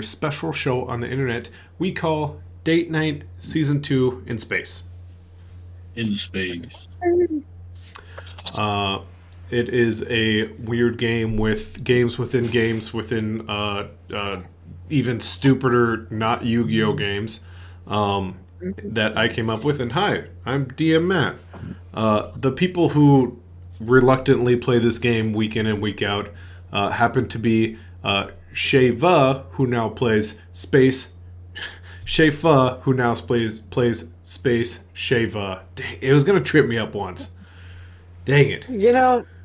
special show on the internet we call Date Night Season 2 in Space. In space. Uh, it is a weird game with games within even stupider, not Yu Gi Oh games that I came up with. And hi, I'm DM Matt. The people who reluctantly play this game week in and week out happen to be Sheva, who now plays Space. Shefa, who now plays Space Sheva. Dang, it was gonna trip me up once. Dang it.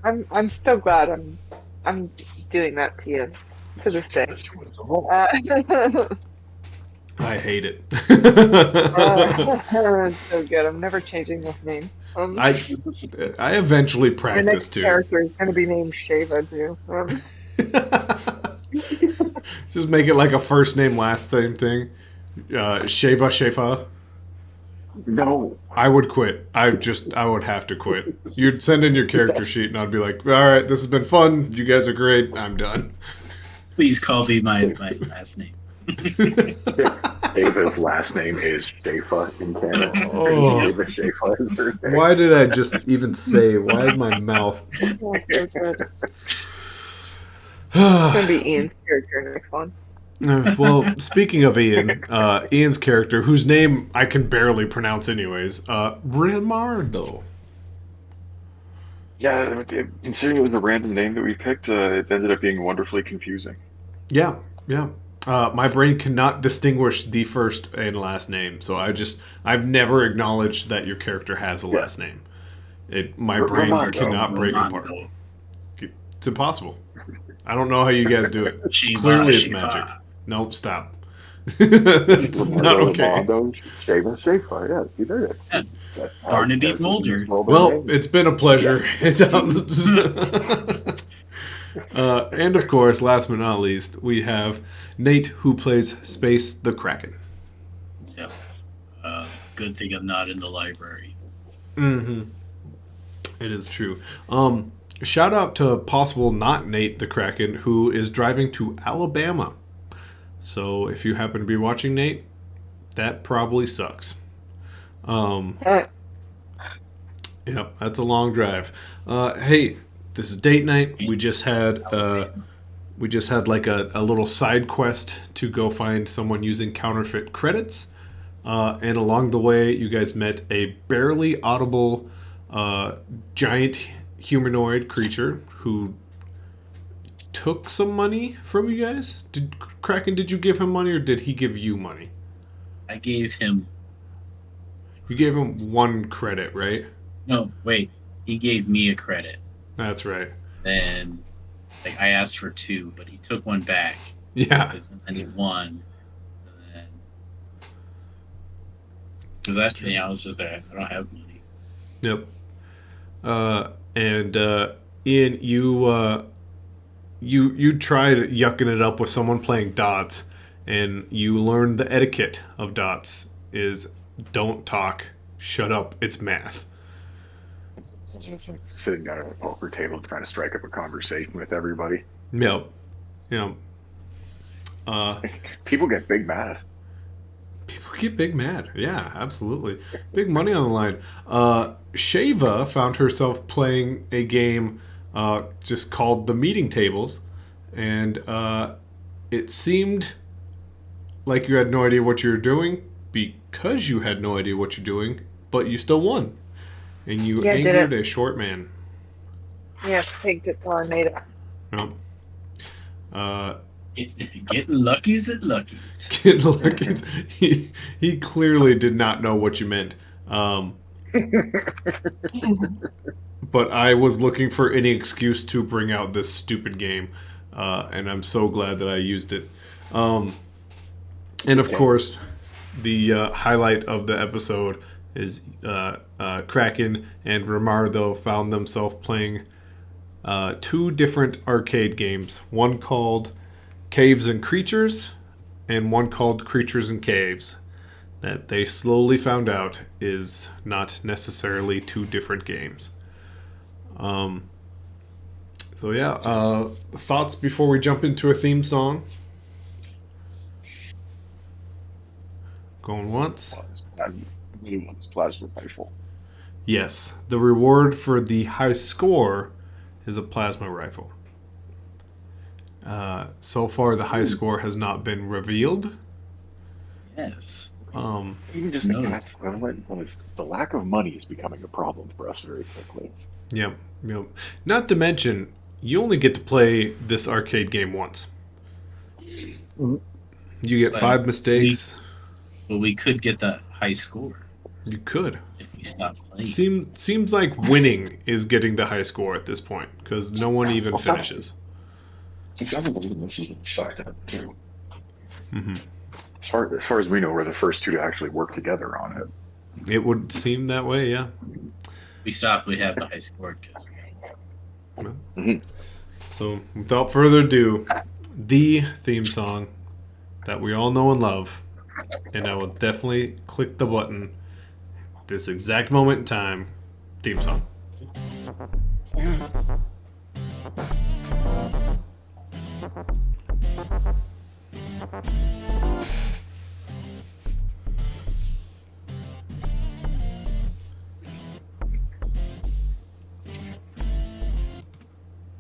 I'm still glad I'm doing that to this day. I hate it. It's so good. I'm never changing this name. I eventually My practiced next too. character is going to be named Shava too. Just make it like a first name last name thing. Shefa. No. I would quit. I would have to quit. You'd send in your character sheet, and I'd be like, "All right, this has been fun. You guys are great. I'm done." Please call me my last name. David's last name is Shafa in Canada. Oh. David Shafa is her name. Why did I just even say? Why is my mouth? Oh, so good. It's going to be Ian's character next one. Well, speaking of Ian, Ian's character, whose name I can barely pronounce anyways, Rimardo. Yeah, considering it was a random name that we picked, it ended up being wonderfully confusing. Yeah. My brain cannot distinguish the first and last name, so I've never acknowledged that your character has a last name. My brain Romano. cannot break it apart. Romano. It's impossible. I don't know how you guys do it. Shiva, Clearly, it's Shiva. magic. Nope, stop. It's not okay. Shafa, yes, you did it. Yeah. That's Barnaby Mulder. Well, it's been a pleasure. And of course, last but not least, we have Nate, who plays Space the Kraken. Yeah. Good thing I'm not in the library. Mm-hmm. It is true. Shout out to possible not Nate the Kraken, who is driving to Alabama. So if you happen to be watching, Nate, that probably sucks. Yep, that's a long drive. Hey, this is date night. We just had like a little side quest to go find someone using counterfeit credits. And along the way, you guys met a barely audible giant humanoid creature who took some money from you guys. Kraken, did you give him money or did he give you money? I gave him. You gave him 1 credit, right? No, wait. He gave me a credit. That's right. Then, I asked for 2, but he took 1 back. Yeah. Because I needed 1. Because I was just there. I don't have money. Yep. And Ian, you tried yucking it up with someone playing dots, and you learned the etiquette of dots is don't talk, shut up, it's math. Sitting down at a poker table trying to strike up a conversation with everybody. Yep. People get big mad. People get big mad. Yeah, absolutely. Big money on the line. Shava found herself playing a game just called The Meeting Tables, and it seemed like you had no idea what you were doing because you had no idea what you're doing, but you still won. And you Yeah, did angered it. a short man. Yeah, pigged it tornado. Yep. Getting luckies at Lucky's. Kid Luckins, he clearly did not know what you meant. But I was looking for any excuse to bring out this stupid game, and I'm so glad that I used it. And of course, the highlight of the episode is Kraken and Rimardo found themselves playing 2 different arcade games. One called Caves and Creatures, and one called Creatures and Caves, that they slowly found out is not necessarily 2 different games. So yeah, thoughts before we jump into a theme song? Going once. Plasma rifle. Yes, the reward for the high score is a plasma rifle. So far, the high score has not been revealed. Yes. Even just Noticed. the lack of money is becoming a problem for us very quickly. Yep, yep. Not to mention, you only get to play this arcade game once. You get But 5 mistakes. But we could get the high score You could. if we stop playing. Seems like winning is getting the high score at this point because no one even finishes. The government even this is fucked up too. Hmm. As far as we know, we're the first two to actually work together on it. It would seem that way, yeah. We stopped. We have the high score because So, without further ado, the theme song that we all know and love, and I will definitely click the button this exact moment in time. Theme song.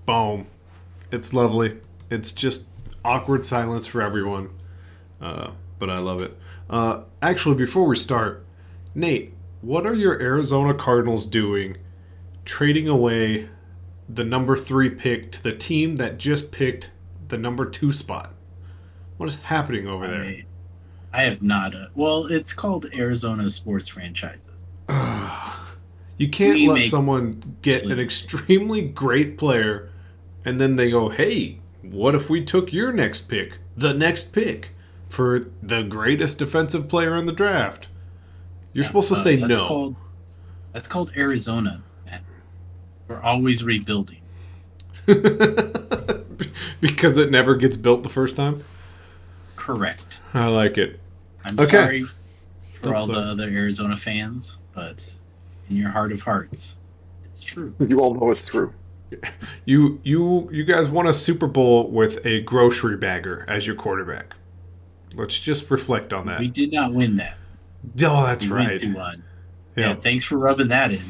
Boom. It's lovely. It's just awkward silence for everyone. But I love it. Actually, before we start, Nate, what are your Arizona Cardinals doing trading away the number 3 pick to the team that just picked the number 2 spot? What is happening over there? I have not. Well, it's called Arizona Sports Franchises. You can't We let make- someone get an extremely great player and then they go, hey, what if we took your next pick, the next pick, for the greatest defensive player in the draft? You're supposed to say no. That's called Arizona, man. We're always rebuilding. Because it never gets built the first time? Correct. I like it. I'm Okay. sorry for all sorry. the other Arizona fans, but in your heart of hearts, it's true. You all know it's true. You guys won a Super Bowl with a grocery bagger as your quarterback. Let's just reflect on that. We did not win that. Oh, that's We right. went to one. Yeah. Yeah, thanks for rubbing that in.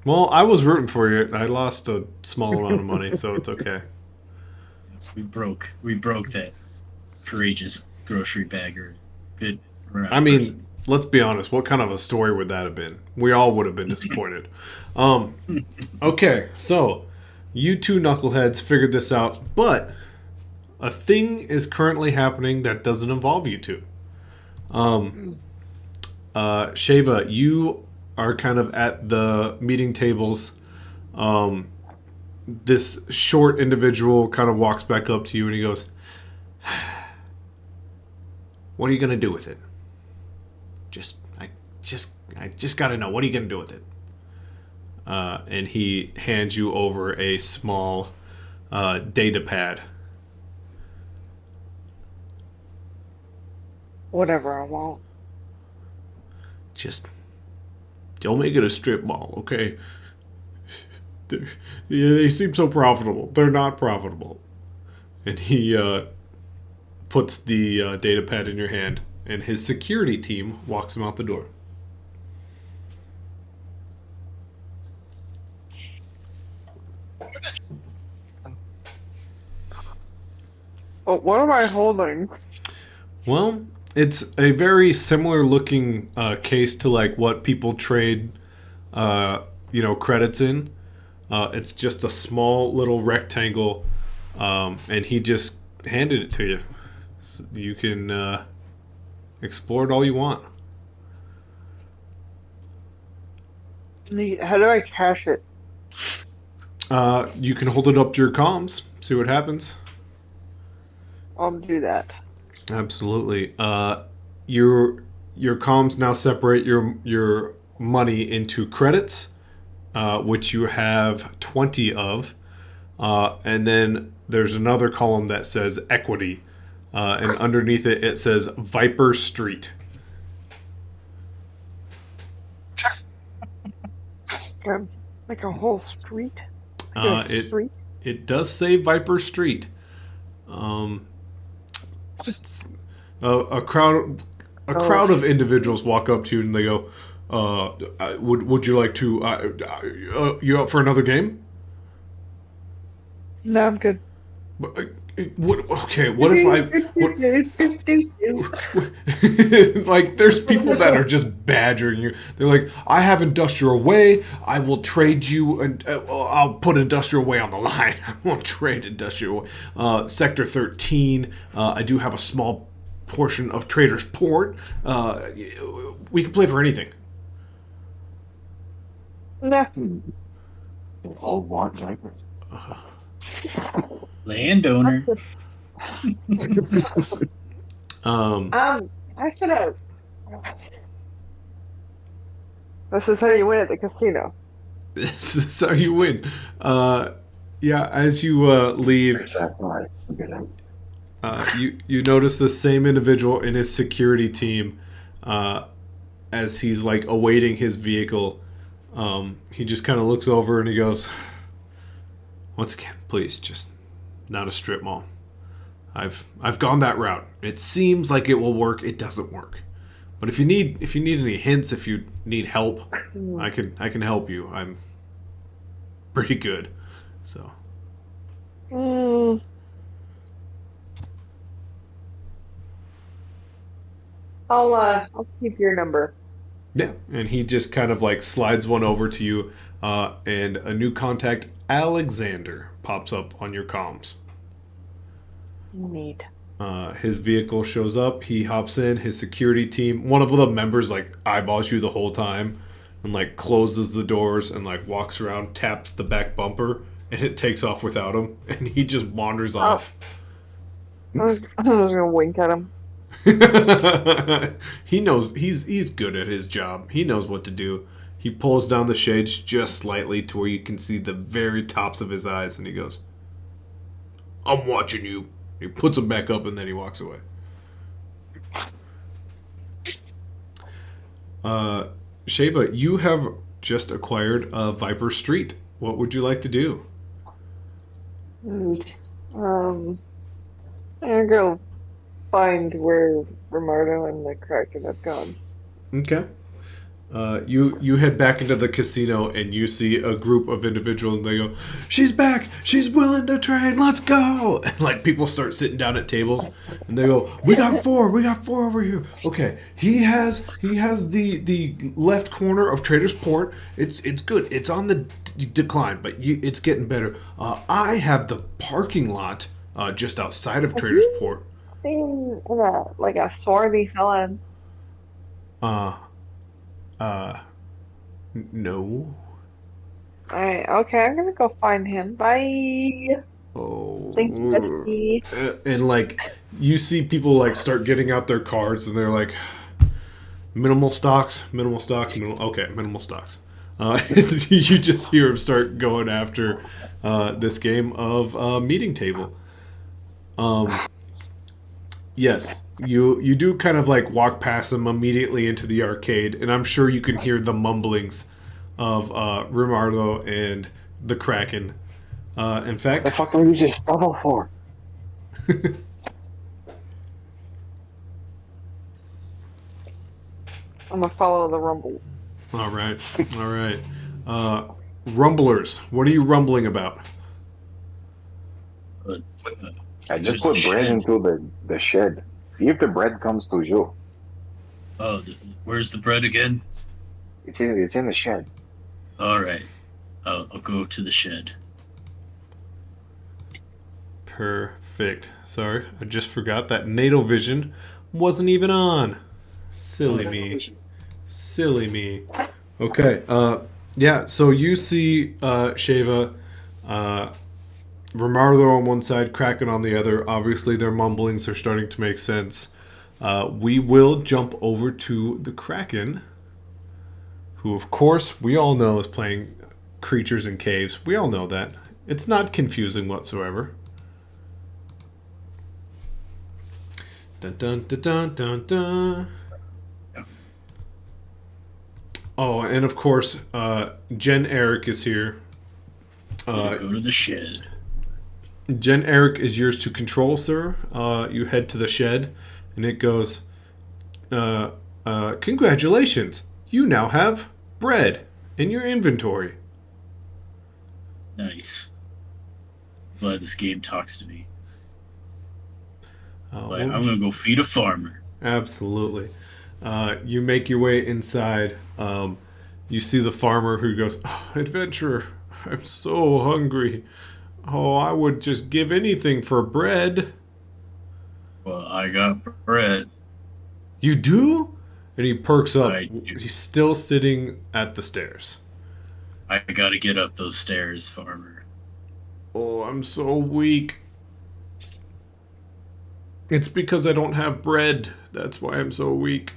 Well, I was rooting for you. I lost a small amount of money, so it's okay. We broke that courageous grocery bagger. Good. I mean, let's be honest. What kind of a story would that have been? We all would have been disappointed. Okay, so you two knuckleheads figured this out, but a thing is currently happening that doesn't involve you two. Shava, you are kind of at the meeting tables. This short individual kind of walks back up to you and he goes, "What are you gonna do with it? I just gotta know. What are you gonna do with it?" And he hands you over a small data pad. Whatever I want. Just don't make it a strip mall, okay? They seem so profitable. They're not profitable. And he puts the data pad in your hand, and his security team walks him out the door. Oh, what am I holding? Well, it's a very similar looking case to like what people trade, credits in. It's just a small little rectangle, and he just handed it to you. So you can explore it all you want. How do I cash it? You can hold it up to your comms, see what happens. I'll do that. Absolutely. Your comms now separate your money into credits, which you have 20 of, and then there's another column that says equity, and underneath it says Viper Street. Like a whole street? Like a street? It does say Viper Street. It's a crowd. a crowd of individuals walk up to you and they go, would you like to, you up for another game? No, I'm good. Okay, what if like, there's people that are just badgering you. They're like, I have Industrial Way. I will trade you, and I'll put Industrial Way on the line. I won't trade Industrial Way. Sector 13. I do have a small portion of Trader's Port. We can play for anything. No. All want diapers. Landowner. I should have. This is how you win at the casino. This is how you win. Yeah, as you leave, you notice the same individual in his security team, as he's like awaiting his vehicle. He just kind of looks over and he goes, "Once again, please, just not a strip mall. I've gone that route. It seems like it will work. It doesn't work. But if you need any hints, if you need help, I can help you. I'm pretty good." So. I'll keep your number. Yeah, and he just kind of like slides one over to you, and a new contact, Alexander, pops up on your comms. Neat. His vehicle shows up. He hops in. His security team, one of the members, like eyeballs you the whole time, and like closes the doors and like walks around, taps the back bumper, and it takes off without him, and he just wanders off. I was gonna wink at him. He knows he's good at his job. He knows what to do. He pulls down the shades just slightly to where you can see the very tops of his eyes, and he goes, "I'm watching you." He puts them back up, and then he walks away. Sheva, you have just acquired a Viper Street. What would you like to do? Neat. I'm gonna go find where Romardo and the Kraken have gone. Okay. You head back into the casino and you see a group of individuals and they go, "She's back! She's willing to trade! Let's go!" And like people start sitting down at tables and they go, we got four over here. Okay, he has the left corner of Trader's Port. It's good. It's on the decline, but it's getting better. I have the parking lot just outside of Trader's Port. Seen a swarthy felon. No. Okay, I'm gonna go find him. Bye. Oh. Thank you, Bestie. And like you see people like start getting out their cards and they're like, minimal stocks. Minimal stocks. You just hear them start going after this game of meeting table. Yes, you do kind of like walk past them immediately into the arcade, and I'm sure you can hear the mumblings of Rimardo and the Kraken. In fact, The fuck are you just bubble for? I'm gonna follow the rumbles. all right. Rumblers, what are you rumbling about? I just There's put a bread shed. into the shed. See if the bread comes to you. Oh, where's the bread again? It's in the shed. All right. I'll go to the shed. Perfect. Sorry, I just forgot that NATO Vision wasn't even on. Silly me. Okay. Yeah. So you see Sheva, Romardo on one side, Kraken on the other. Obviously, their mumblings are starting to make sense. We will jump over to the Kraken, who, of course, we all know is playing creatures in caves. We all know that. It's not confusing whatsoever. Dun dun dun dun dun dun. Oh, and of course, Jen Eric is here. Go to the shed. Jen Eric is yours to control, sir. You head to the shed, and it goes, Congratulations! You now have bread in your inventory. Nice. Glad this game talks to me. But Well, I'm gonna go feed a farmer. absolutely. You make your way inside. You see the farmer who goes, oh, Adventurer, I'm so hungry. Oh, I would just give anything for bread. Well, I got bread. You do? And he perks up. I do. He's still sitting at the stairs. I gotta get up those stairs, farmer. Oh, I'm so weak. It's because I don't have bread. That's why I'm so weak.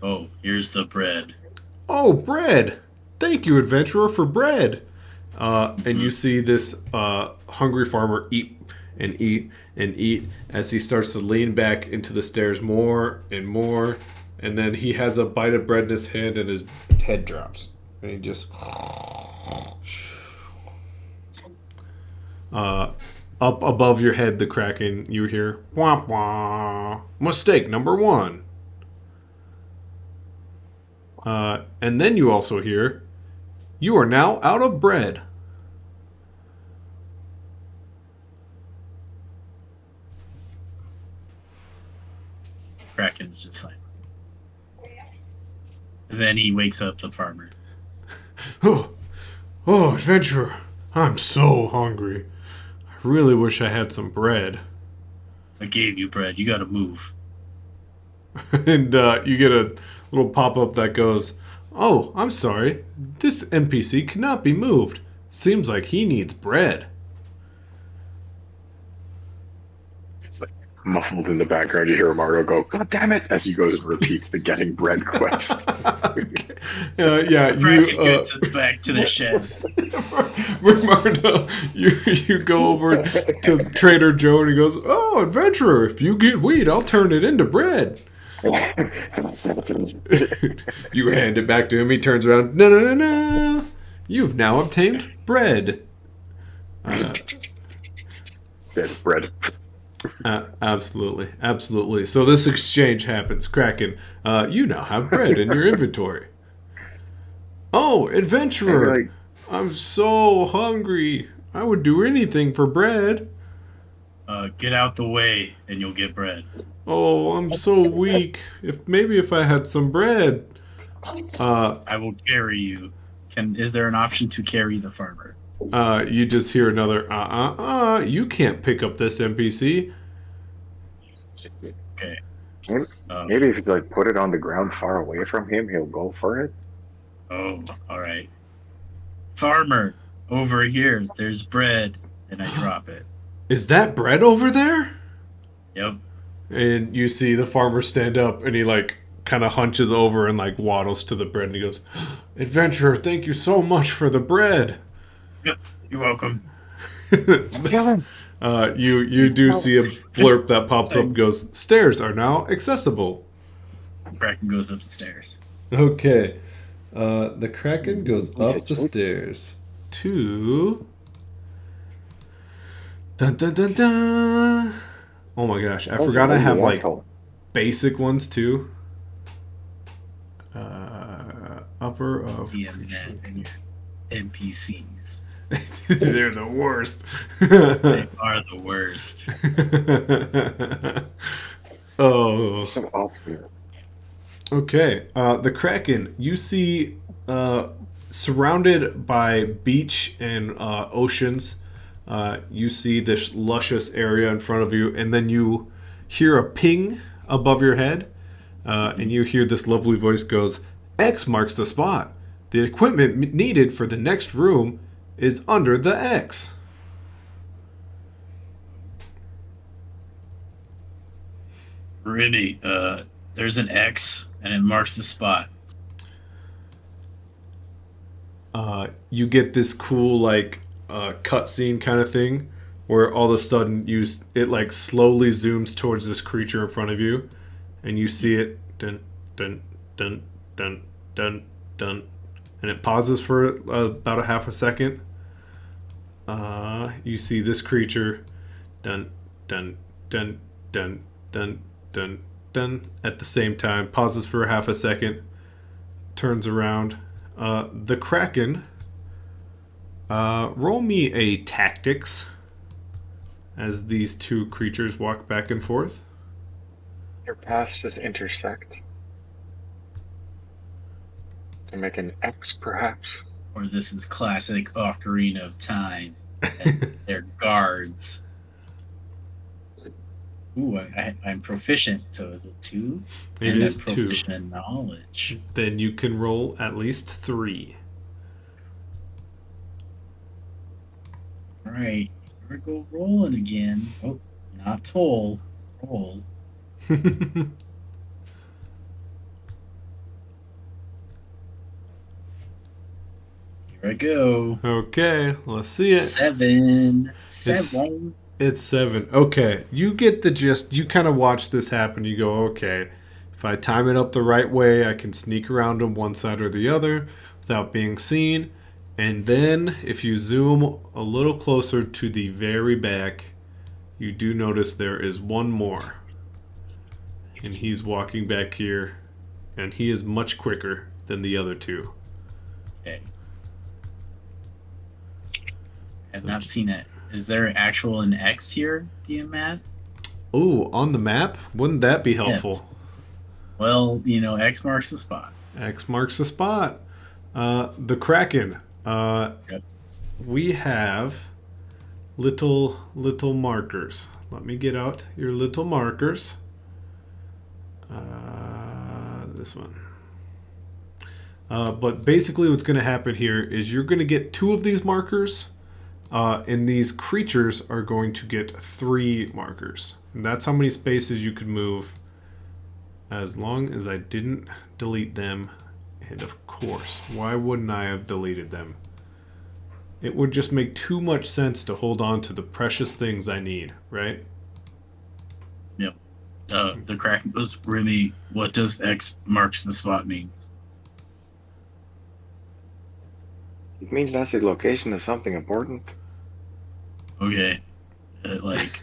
Oh, here's the bread. Oh, bread! Thank you, adventurer, for bread. And you see this hungry farmer eat and eat and eat as he starts to lean back into the stairs more and more. And then he has a bite of bread in his hand and his head drops. And he just... up above your head, the Kraken, you hear, wah wah. Mistake number 1. And then you also hear, you are now out of bread. Kraken's just like. And then he wakes up the farmer. Oh, adventurer, I'm so hungry. I really wish I had some bread. I gave you bread. You gotta move. And you get a little pop-up that goes, oh, I'm sorry. This NPC cannot be moved. Seems like he needs bread. It's like muffled in the background. You hear Mario go, God damn it, as he goes and repeats the getting bread quest. Yeah, Kraken gets it back to the shed. Ricardo, you go over to Trader Joe and he goes, oh, adventurer, if you get wheat, I'll turn it into bread. You hand it back to him. He turns around. No. You've now obtained bread. There's bread. Absolutely. So this exchange happens. Kraken, you now have bread in your inventory. Oh, adventurer, I'm so hungry. I would do anything for bread. Get out the way and you'll get bread. Oh, I'm so weak. If I had some bread. I will carry you. Is there an option to carry the farmer? You just hear another you can't pick up this NPC. Okay. Maybe if you like put it on the ground far away from him, he'll go for it. Oh, all right. Farmer, over here. There's bread, and I drop it. Is that bread over there? Yep. And you see the farmer stand up and he like kind of hunches over and like waddles to the bread and he goes, adventurer, thank you so much for the bread. Yep. You're welcome. Kill him. You do see a blurb that pops up and goes, stairs are now accessible. Kraken goes up the stairs. Okay. The Kraken goes up the stairs to... Dun dun dun dun! Oh my gosh, I forgot I have like basic ones too. Upper of... Yeah, and NPCs. They're the worst. They are the worst. Oh. So awful. Okay. The Kraken, you see surrounded by beach and oceans. You see this luscious area in front of you, and then you hear a ping above your head, and you hear this lovely voice goes, X marks the spot. The equipment needed for the next room is under the X. Really, there's an X, and it marks the spot. You get this cool like cutscene kind of thing where all of a sudden it like slowly zooms towards this creature in front of you, and you see it dun dun dun dun dun dun, and it pauses for about a half a second. You see this creature dun dun dun dun dun dun dun at the same time. Pauses for half a second. Turns around. The Kraken. Roll me a tactics as these two creatures walk back and forth. Your paths just intersect. To make an X, perhaps. Or this is classic Ocarina of Time. And they're guards. Ooh, I'm proficient. So is it 2? It and is I'm 2. proficient in knowledge. Then you can roll at least 3. All right, here we go rolling again. Oh, not toll. Roll. Here I go. Okay, let's see it. 7. It's 7. Okay, you get the gist. You kind of watch this happen. You go, okay, if I time it up the right way, I can sneak around them one side or the other without being seen. And then if you zoom a little closer to the very back, you do notice there is one more. And he's walking back here, and he is much quicker than the other two. Okay. I've not seen it. Is there actual an X here, DM Matt? Oh, on the map? Wouldn't that be helpful? Yes. Well, you know, X marks the spot. X marks the spot. The Kraken. Yep. We have little markers. Let me get out your little markers. This one. But basically what's going to happen here is you're going to get 2 of these markers, and these creatures are going to get 3 markers. And that's how many spaces you could move as long as I didn't delete them. And of course, why wouldn't I have deleted them? It would just make too much sense to hold on to the precious things I need, right? Yep. The Kraken goes, Remy, what does X marks the spot means? It means that's the location of something important. Okay. Like,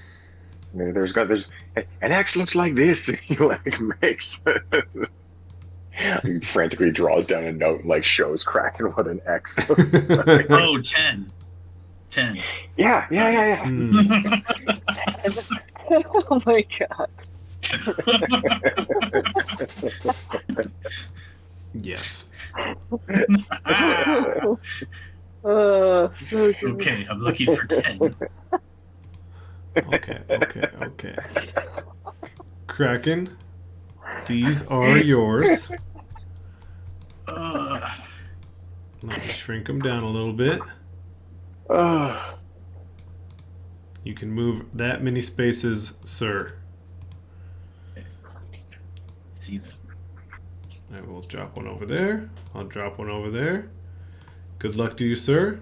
There's an X looks like this. He like makes. He frantically draws down a note and like shows Kraken what an X looks like. oh, 10. 10. Yeah. Hmm. Oh my god. Yes. Ah, So good. okay, I'm looking for 10. Okay. Kraken, these are yours. Uh, Let me shrink them down a little bit. Oh, You can move that many spaces, sir. see that. I will drop one over there. I'll drop one over there. Good luck to you, sir.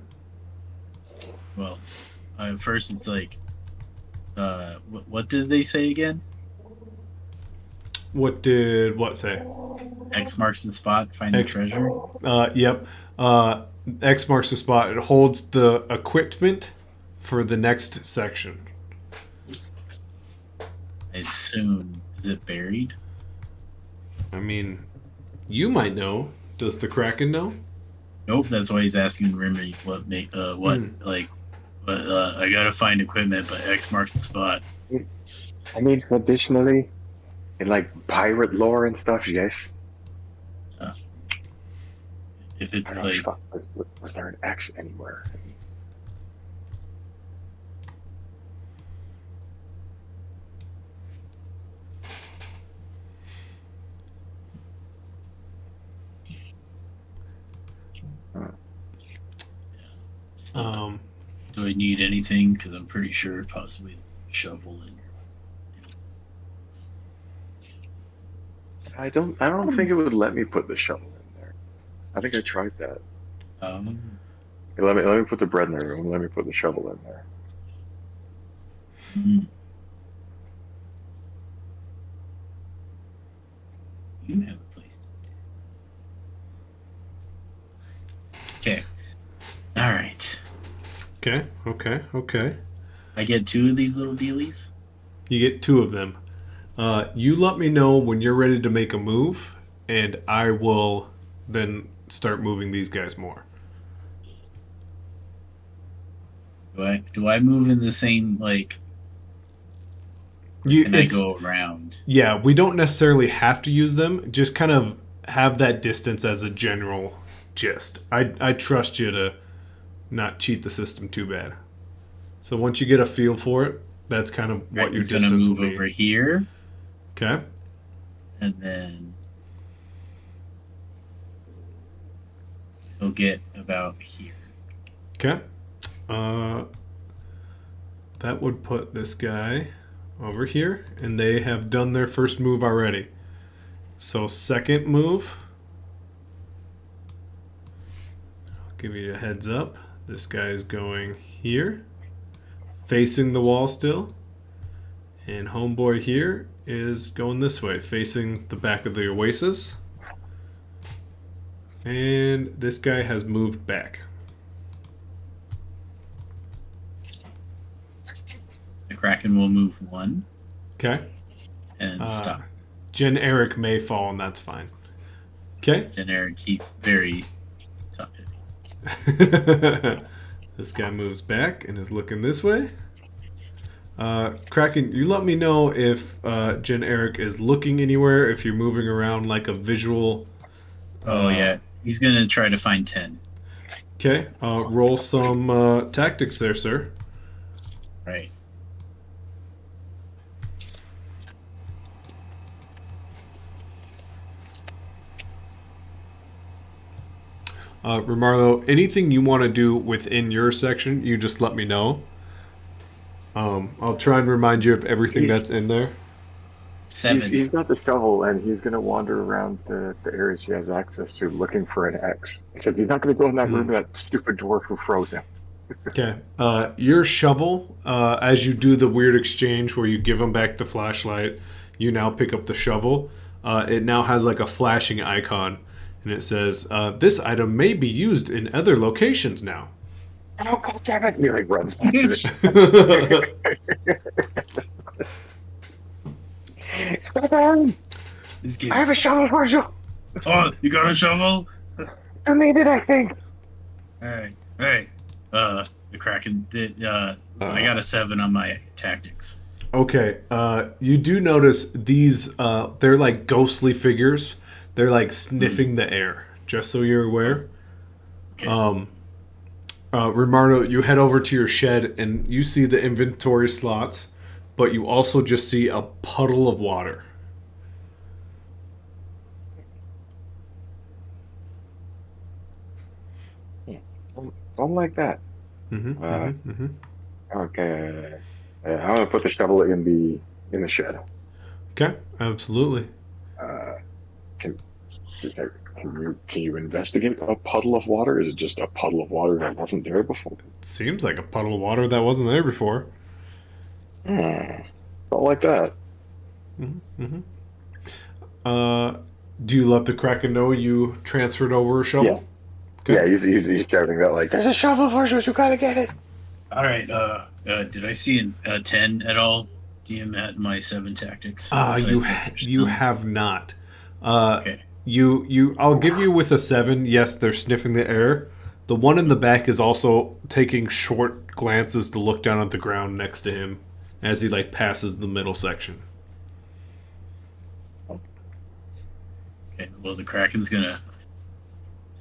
Well, first it's like, what did they say again? What did what say? X marks the spot, find the X- treasure. Yep. X marks the spot. It holds the equipment for the next section. I assume, is it buried? I mean, you might know. Does the Kraken know? Nope, that's why he's asking Remy what I gotta find equipment, but X marks the spot. I mean, traditionally, in like pirate lore and stuff, yes. If it's I don't know. like, Fuck, was there an X anywhere? do I need anything? Because I'm pretty sure possibly shovel in. I don't think it would let me put the shovel in there. I think I tried that. Let me put the bread in there. Let me put the shovel in there. hmm. You have a place to. Okay. All right. Okay. I get 2 of these little dealies. You get 2 of them. You let me know when you're ready to make a move, and I will then start moving these guys more. Do I move in the same like? Can I go around? Yeah, we don't necessarily have to use them. Just kind of have that distance as a general gist. I trust you to not cheat the system too bad. So once you get a feel for it, that's kind of what your distance gonna will move be. over here, Okay. and then he'll get about here. Okay. That would put this guy over here, and they have done their first move already. So second move, I'll give you a heads up. This guy is going here, facing the wall still, and homeboy here is going this way, facing the back of the oasis. And this guy has moved back. The Kraken will move one Okay. and stop. Jen Eric may fall, and that's fine. Okay. Generic, he's very tough. This guy moves back and is looking this way. Kraken, you let me know if Jen Eric is looking anywhere, if you're moving around like a visual. Oh yeah, he's gonna try to find 10. Okay. Roll some tactics there, sir. Right. Romarlo, anything you want to do within your section, you just let me know. I'll try and remind you of everything that's in there. 7. He's got the shovel, and he's going to wander around the areas he has access to looking for an X. Because he's not going to go in that room with that stupid dwarf who froze him. Okay. Your shovel, as you do the weird exchange where you give him back the flashlight, you now pick up the shovel. It now has like a flashing icon, and it says, "This item may be used in other locations now." Oh, God damn it! And he like runs back to the Stefan! This I have a shovel for you! Oh, you got a shovel? I made it, I think! Alright. Hey. The Kraken did I got a 7 on my tactics. Okay. You do notice these, they're like ghostly figures. They're like sniffing the air, just so you're aware. Okay. Rimardo, you head over to your shed and you see the inventory slots, but you also just see a puddle of water. Something like that. Mm-hmm. Okay. I'm gonna put the shovel in the shed. Okay, absolutely. Can you investigate a puddle of water? Is it just a puddle of water that wasn't there before? Seems like a puddle of water that wasn't there before. Something like that. Mm-hmm. Do you let the Kraken know you transferred over a shovel? Yeah. Okay. Yeah, he's shouting that like, "There's a shovel for you! You gotta get it!" Alright, did I see a 10 at all? DM at my 7 tactics. You have not. Okay. I'll give you with a 7. Yes, they're sniffing the air. The one in the back is also taking short glances to look down at the ground next to him as he like passes the middle section. Okay, well the Kraken's gonna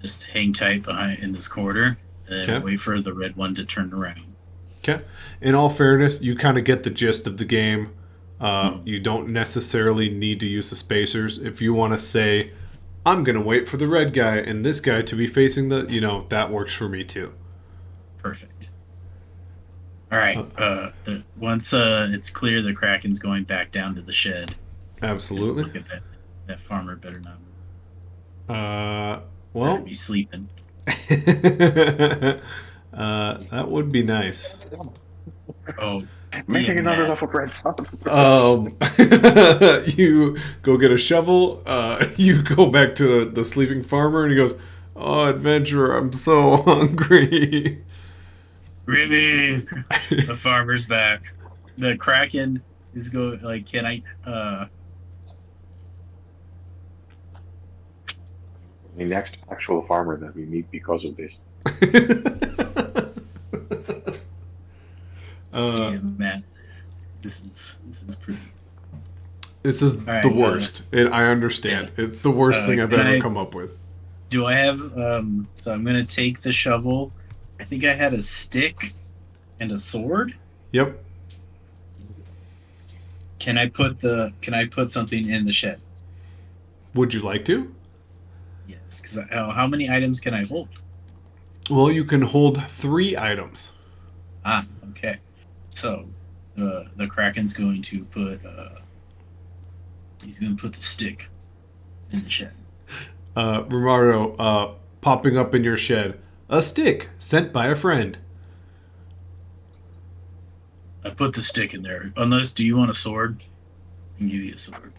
just hang tight behind in this corner and then Okay. wait for the red one to turn around. Okay. In all fairness, you kind of get the gist of the game. You don't necessarily need to use the spacers. If you want to say, I'm going to wait for the red guy and this guy to be facing that works for me too. Perfect. Alright, once it's clear the Kraken's going back down to the shed. Absolutely. Look at that. That farmer better not move. Better Well, be sleeping. that would be nice. Oh, Making yeah, another man. loaf of bread. You go get a shovel. You go back to the sleeping farmer, and he goes, "Oh, adventurer, I'm so hungry." Really? The farmer's back. The Kraken Is go like can I The next actual farmer that we meet because of this. damn man. This is pretty This is right, the worst. I understand. It's the worst thing I've can ever I- come up with. Do I have so I'm gonna take the shovel. I think I had a stick and a sword. Yep. Can I put something in the shed? Would you like to? Yes, because how many items can I hold? Well, you can hold 3 items. Ah, okay. So the Kraken's going to put he's going to put the stick in the shed. Romardo, popping up in your shed. A stick sent by a friend. I put the stick in there. Unless, do you want a sword? I can give you a sword.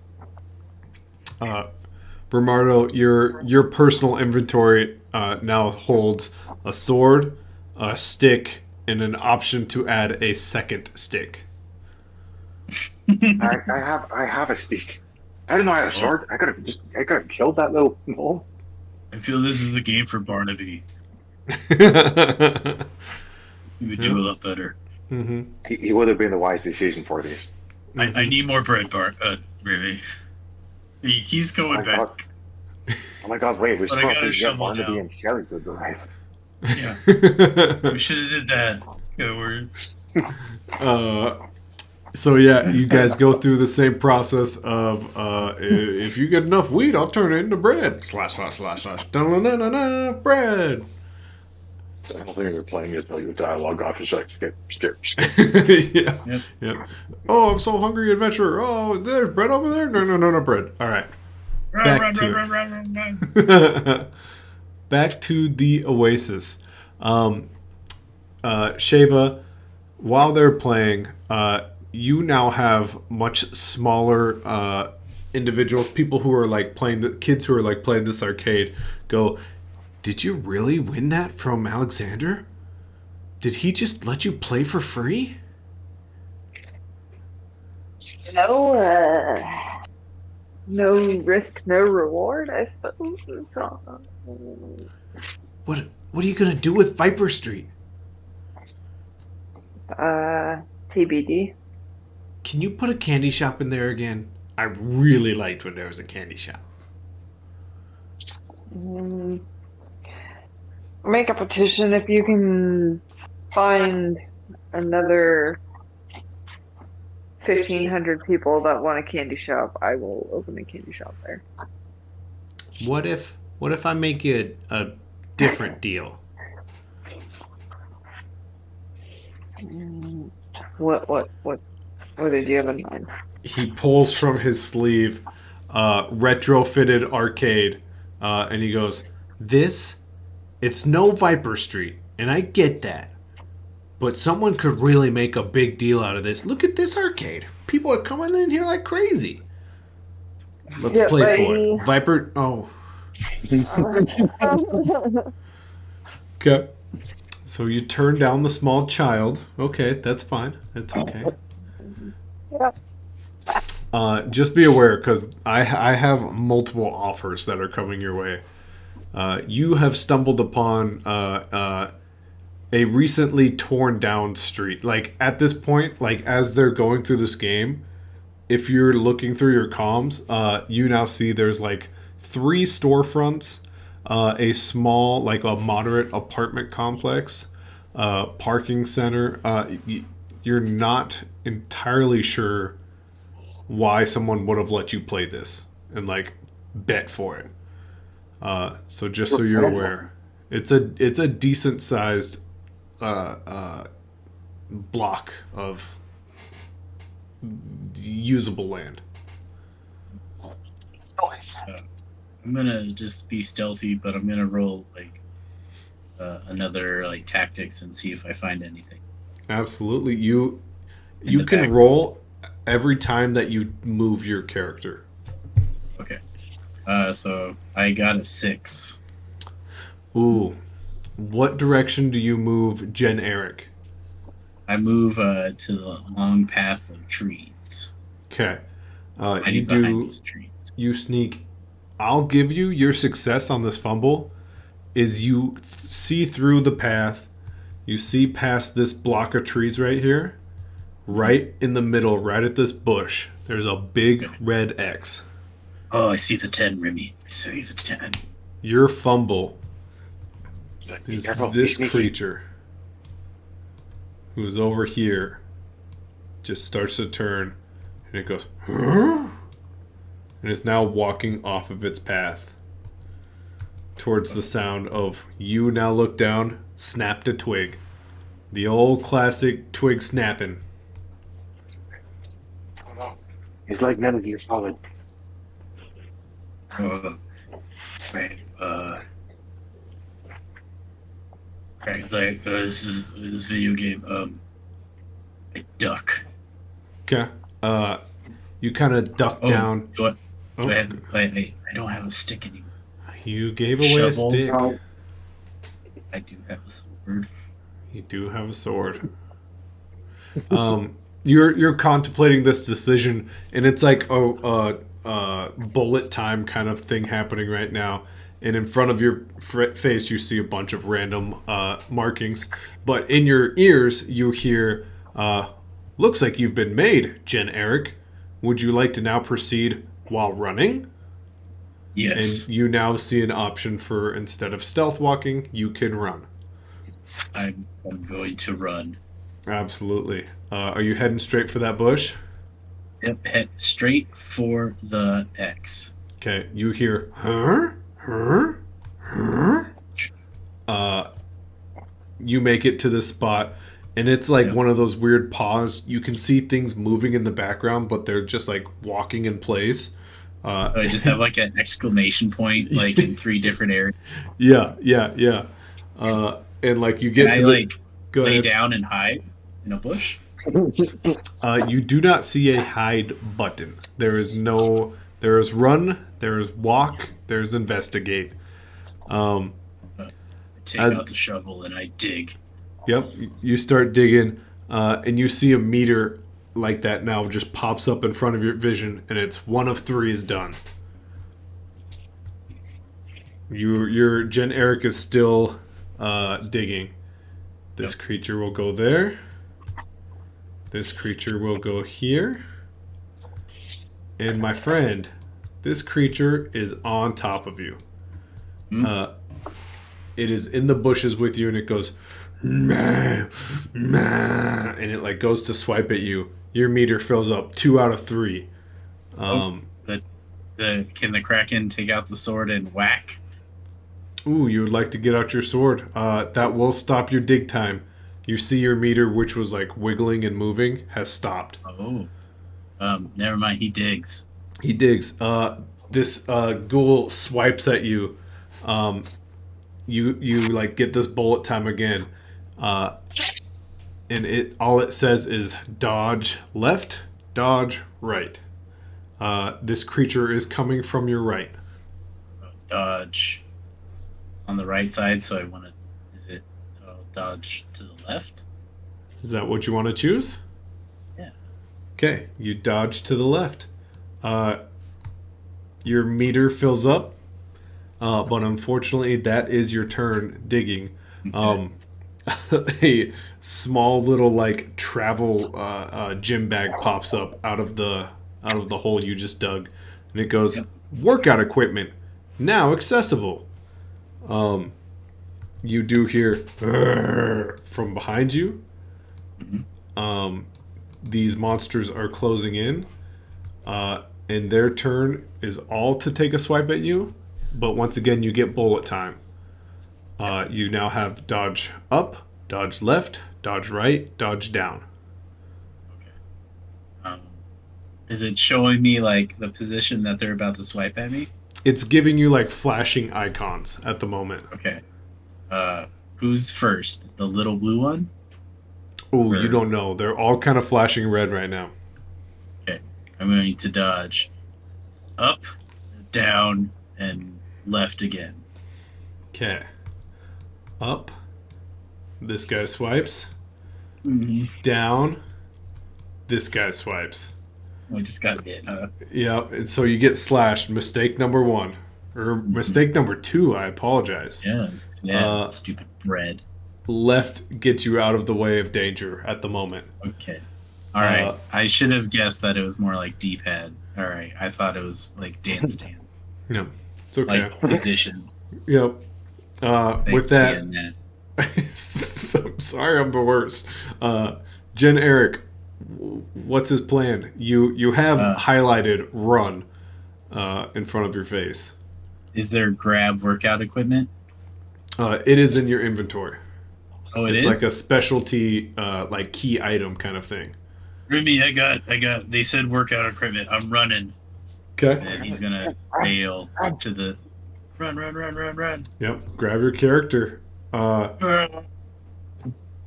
Romardo, your personal inventory now holds a sword, a stick, and an option to add a second stick. I have a stick. I didn't know I had a sword. I could have killed that little gnome. I feel this is the game for Barnaby. Mm-hmm. You would do a lot better. He would have been the wise decision for this. I need more bread, Remy. He keeps Oh going my back. god. Oh my god, wait, we're But I supposed gotta to get shovel Barnaby now. and Shelly to do this. Yeah, we should have did that. Yeah, we're So yeah, you guys go through the same process of if you get enough wheat, I'll turn it into bread. Slash slash slash slash. Da-na-na-na-na, bread. I don't think they're playing it till you dialogue off. It's like skip. Yeah. Yep. Yeah. Oh, I'm so hungry, adventurer. Oh, there's bread over there. No, bread. All right. Back to it. Back to the Oasis. Sheva, while they're playing, you now have much smaller individuals, people who are like playing, the kids who are like playing this arcade, go, did you really win that from Alexander? Did he just let you play for free? No risk, no reward, I suppose. So, What are you gonna do with Viper Street? TBD. Can you put a candy shop in there again? I really liked when there was a candy shop. Make a petition if you can find another 1,500 people that want a candy shop. I will open a candy shop there. What if I make it a different deal? What did you have in mind? He pulls from his sleeve retrofitted arcade, and he goes, it's no Viper Street, and I get that. But someone could really make a big deal out of this. Look at this arcade. People are coming in here like crazy. Let's Yeah, play for buddy. it. Viper, oh. Okay. So you turn down the small child. Okay, that's fine. That's okay. Yep. Just be aware, because I have multiple offers that are coming your way. You have stumbled upon a recently torn down street. Like at this point, like as they're going through this game, if you're looking through your comms, you now see there's like 3 storefronts, a small, like a moderate apartment complex, parking center. You're not entirely sure why someone would have let you play this and like bet for it. So just so you're aware, it's a decent sized block of usable land. I'm gonna just be stealthy, but I'm gonna roll like another like tactics and see if I find anything. Absolutely, you the can back. roll every time that you move your character. Okay. So I got a 6. Ooh, what direction do you move Jen Eric? I move to the long path of trees. Okay. I You need behind do. those trees. You sneak. I'll give you your success on this fumble. Is you see through the path. You see past this block of trees right here. Right in the middle, right at this bush, there's a big red X. Oh, I see the 10, Remy. I see the 10. Your fumble Be is careful, be this sneaky. creature who's over here just starts to turn and it goes, huh? And is now walking off of its path towards the sound of you now look down, snapped a twig. The old classic twig snapping. Oh no. It's like Metal Gear Solid. Right. It's like this video game. I duck. Okay. You kind of duck Oh, down. Do I, Oh, I don't have a stick anymore. you gave away a Shovel. stick. I do have a sword. You do have a sword. You're contemplating this decision, and it's like bullet time kind of thing happening right now. And in front of your face, you see a bunch of random markings. But in your ears, you hear, "Looks like you've been made, Jen Eric. Would you like to now proceed while running?" Yes, And you now see an option for instead of stealth walking, you can run. I'm going to run. Absolutely. Are you heading straight for that bush? Yep, head straight for the X. Okay, you hear, huh? Huh? Huh? You make it to this spot, and it's like Yep. one of those weird paws. You can see things moving in the background, but they're just like walking in place. I just have like an exclamation point, like in 3 different areas. Yeah. And like you get Can to I the. like Go lay ahead. down and hide in a bush? You do not see a hide button. There is no. There is run. There is walk. There is investigate. I take As- out the shovel and I dig. Yep. You start digging, and you see a meter like that now just pops up in front of your vision, and it's 1 of 3 is done. Your Jen Eric is still digging. This creature will go there. This creature will go here. And my friend, this creature is on top of you. Hmm? It is in the bushes with you, and it goes, "Meh, meh," and it like goes to swipe at you. Your meter fills up 2 out of 3. Can the Kraken take out the sword and whack? Ooh, you would like to get out your sword. That will stop your dig time. You see your meter, which was like wiggling and moving, has stopped. Oh. Never mind, he digs. He digs. This ghoul swipes at you. You like get this bullet time again, and all it says is dodge left, dodge right. This creature is coming from your right. Dodge on the right side, so I want to. Is it dodge to the left? Is that what you want to choose? Yeah. Okay, you dodge to the left. Your meter fills up, but unfortunately, that is your turn digging. A small little like travel gym bag pops up out of the hole you just dug, and it goes, "Workout equipment now accessible." You do hear "Arrgh" from behind you. These monsters are closing in, and their turn is all to take a swipe at you. But once again, you get bullet time. You now have dodge up, dodge left, dodge right, dodge down. Is it showing me like the position that they're about to swipe at me? It's giving you like flashing icons at the moment. Okay. Who's first? The little blue one? Oh, you don't know. They're all kind of flashing red right now. I'm going to dodge up, down, and left again. Okay. Up. This guy swipes. down, this guy swipes. We just got hit, huh? Yep, and so you get slashed. Mistake number 1. Or mistake number 2, I apologize. Yeah, stupid bread. Left gets you out of the way of danger at the moment. Okay. All right. I should have guessed that it was more like D-pad. All right. I thought it was like dance stand. Yep, it's okay. Like positions. Yep. With that, DNN. so, sorry, I'm the worst. Jen Eric, what's his plan? You have highlighted run in front of your face. Is there grab workout equipment? It is in your inventory. Oh, It's like a specialty, like key item kind of thing. Remy, I got. They said workout equipment. I'm running, Okay. and he's gonna bail to the run. Yep. Grab your character.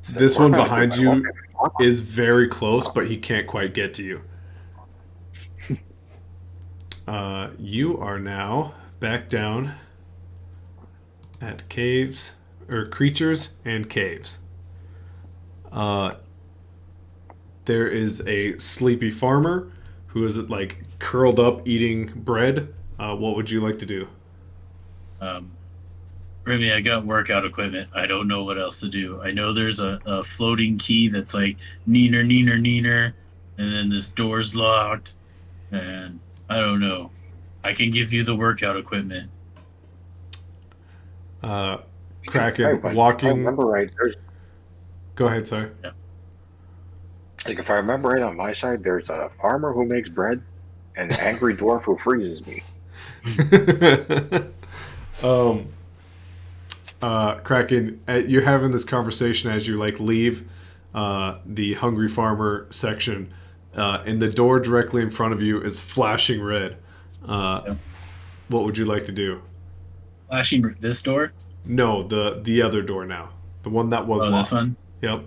This one behind you is very close, but he can't quite get to you. You are now back down at caves, or creatures and caves. There is a sleepy farmer who is like curled up eating bread. What would you like to do? Remy, I got workout equipment. I don't know what else to do. I know there's a floating key that's like neener, and then this door's locked, and I don't know. I can give you the workout equipment. Kraken If I walking. remember right, there's Go ahead, sorry. like if I remember right on my side, there's a farmer who makes bread and an angry dwarf who freezes me. Kraken, you're having this conversation as you like leave the hungry farmer section, and the door directly in front of you is flashing red. What would you like to do? Flashing this door? No, the other door now, the one that was Oh, locked. this one? Yep.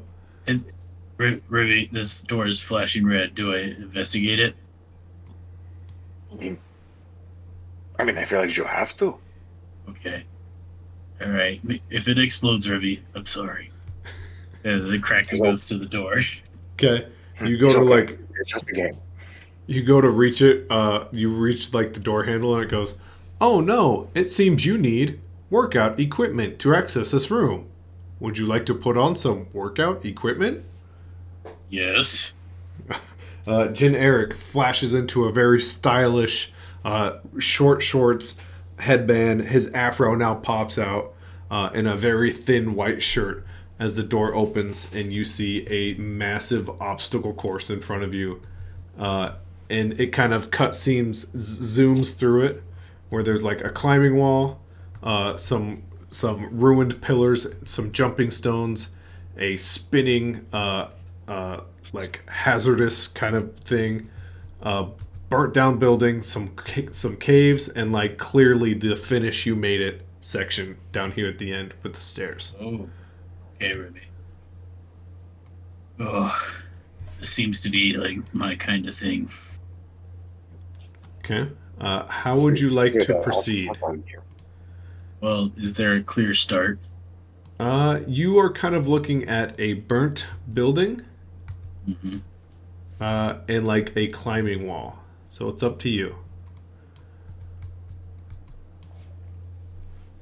Remy, this door is flashing red. Do I investigate it? I mean, I feel like you have to. Okay. All right. If it explodes, Remy, I'm sorry. The Kraken goes to the door. Okay. You go It's to okay. like It's just a game. you go to reach it. You reach like the door handle, and it goes, "Oh no! It seems you need workout equipment to access this room. Would you like to put on some workout equipment?" Yes. Jin Eric flashes into a very stylish short shorts headband. His afro now pops out in a very thin white shirt as the door opens, and you see a massive obstacle course in front of you. And it kind of zooms through it, where there's like a climbing wall, some ruined pillars, some jumping stones, a spinning like hazardous kind of thing, burnt down building, some caves, and like clearly the finish you made it section down here at the end with the stairs. Oh. Okay, Remy. Oh, this seems to be like my kind of thing. Okay. How would you like to proceed? Well, is there a clear start? You are kind of looking at a burnt building Mm-hmm. and like a climbing wall. So it's up to you.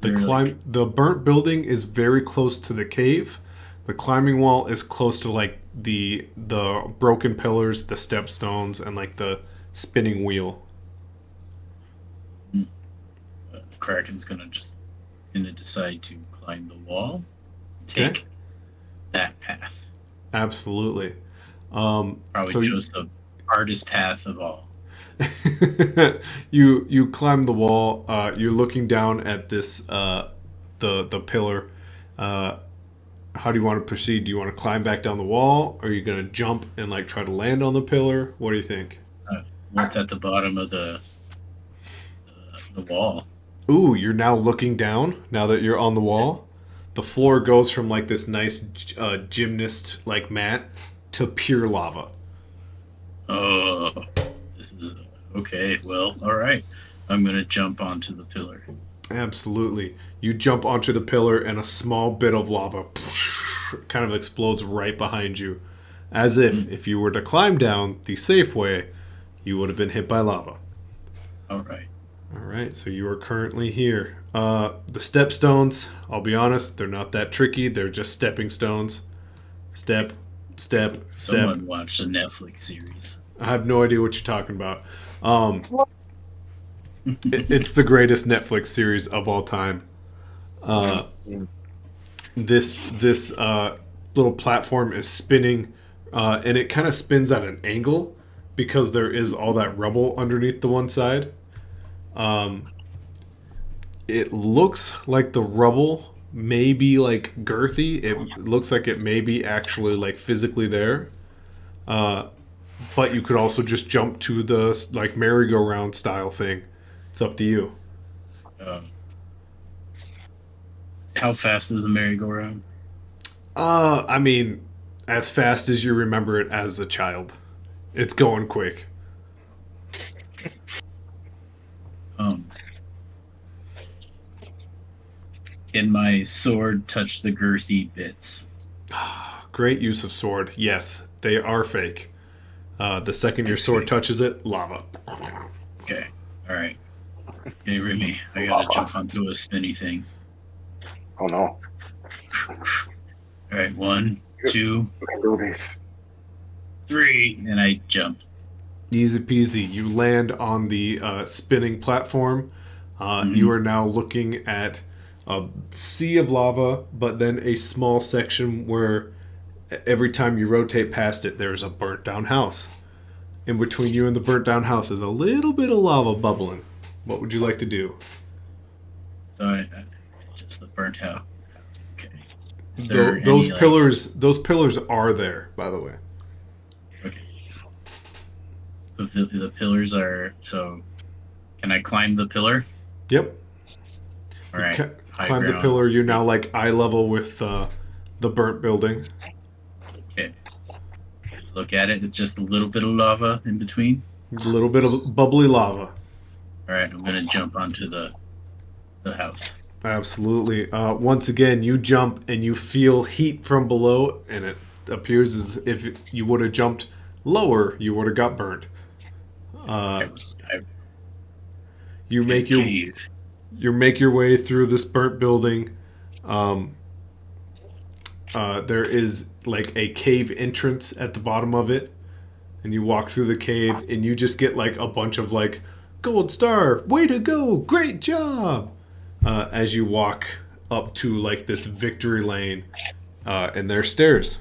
The burnt building is very close to the cave. The climbing wall is close to like the broken pillars, the stepstones, and like the spinning wheel. Kraken's gonna decide to climb the wall, Okay. take that path. Absolutely. Probably So chose the hardest path of all. you climb the wall. You're looking down at this the pillar. How do you want to proceed? Do you want to climb back down the wall? Or are you going to jump and like try to land on the pillar? What do you think? What's at the bottom of the wall? Ooh, you're now looking down now that you're on the wall. The floor goes from like this nice gymnast like mat to pure lava. Oh, this is okay. Well, all right. I'm gonna jump onto the pillar. Absolutely. You jump onto the pillar and a small bit of lava kind of explodes right behind you, as if you were to climb down the safe way, you would have been hit by lava. All right. All right, so you are currently here. The step stones, I'll be honest, they're not that tricky. They're just stepping stones. Step, step, step. Someone watched a Netflix series. I have no idea what you're talking about. It's the greatest Netflix series of all time. This little platform is spinning, and it kind of spins at an angle because there is all that rubble underneath the one side. It looks like the rubble may be like girthy. It looks like it may be actually like physically there. But you could also just jump to the like merry-go-round style thing. It's up to you. How fast is the merry-go-round? I mean, as fast as you remember it as a child. It's going quick. Can my sword touch the girthy bits? Great use of sword. Yes, they are fake. The second your sword touches it, lava. Okay. All right. Hey, Remy, I gotta jump onto a spinny thing. Oh no. All right, 1, 2, We can do this. 3, and I jump. Easy peasy. You land on the spinning platform. You are now looking at a sea of lava, but then a small section where every time you rotate past it, there's a burnt down house. In between you and the burnt down house is a little bit of lava bubbling. What would you like to do? So I just the burnt house. Okay. There Those any, those pillars are there, by the way. Okay. The pillars are so. Can I climb the pillar? Yep. All right. High Climb the ground. pillar. You're now like eye level with the burnt building. Okay. Look at it. It's just a little bit of lava in between. A little bit of bubbly lava. All right. I'm gonna jump onto the house. Absolutely. Once again, you jump and you feel heat from below, and it appears as if you would have jumped lower, you would have got burnt. You make your Cave. you make your way through this burnt building. There is like a cave entrance at the bottom of it, and you walk through the cave, and you just get like a bunch of like gold star, way to go, great job, as you walk up to like this victory lane, and there's stairs.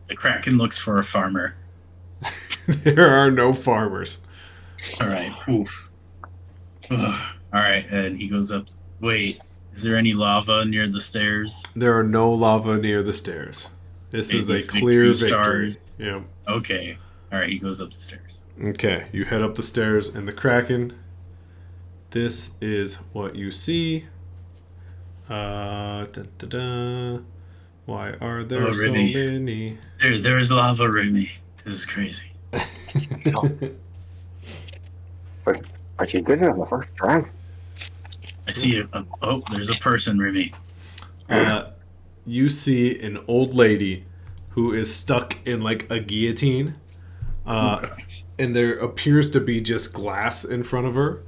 The Kraken looks for a farmer. There are no farmers. All right. Oof. Ugh. All right. And he goes up. Wait. Is there any lava near the stairs? There are no lava near the stairs. This is a These clear victory victory. stars. Yeah. Okay. All right. He goes up the stairs. Okay, you head up the stairs, and the Kraken. This is what you see. Why are there Oh, so Remy. many? There's lava, Remy. This is crazy. But you did it on the first try. I see there's a person, Remy. You see an old lady who is stuck in like a guillotine. Oh, gosh. And there appears to be just glass in front of her.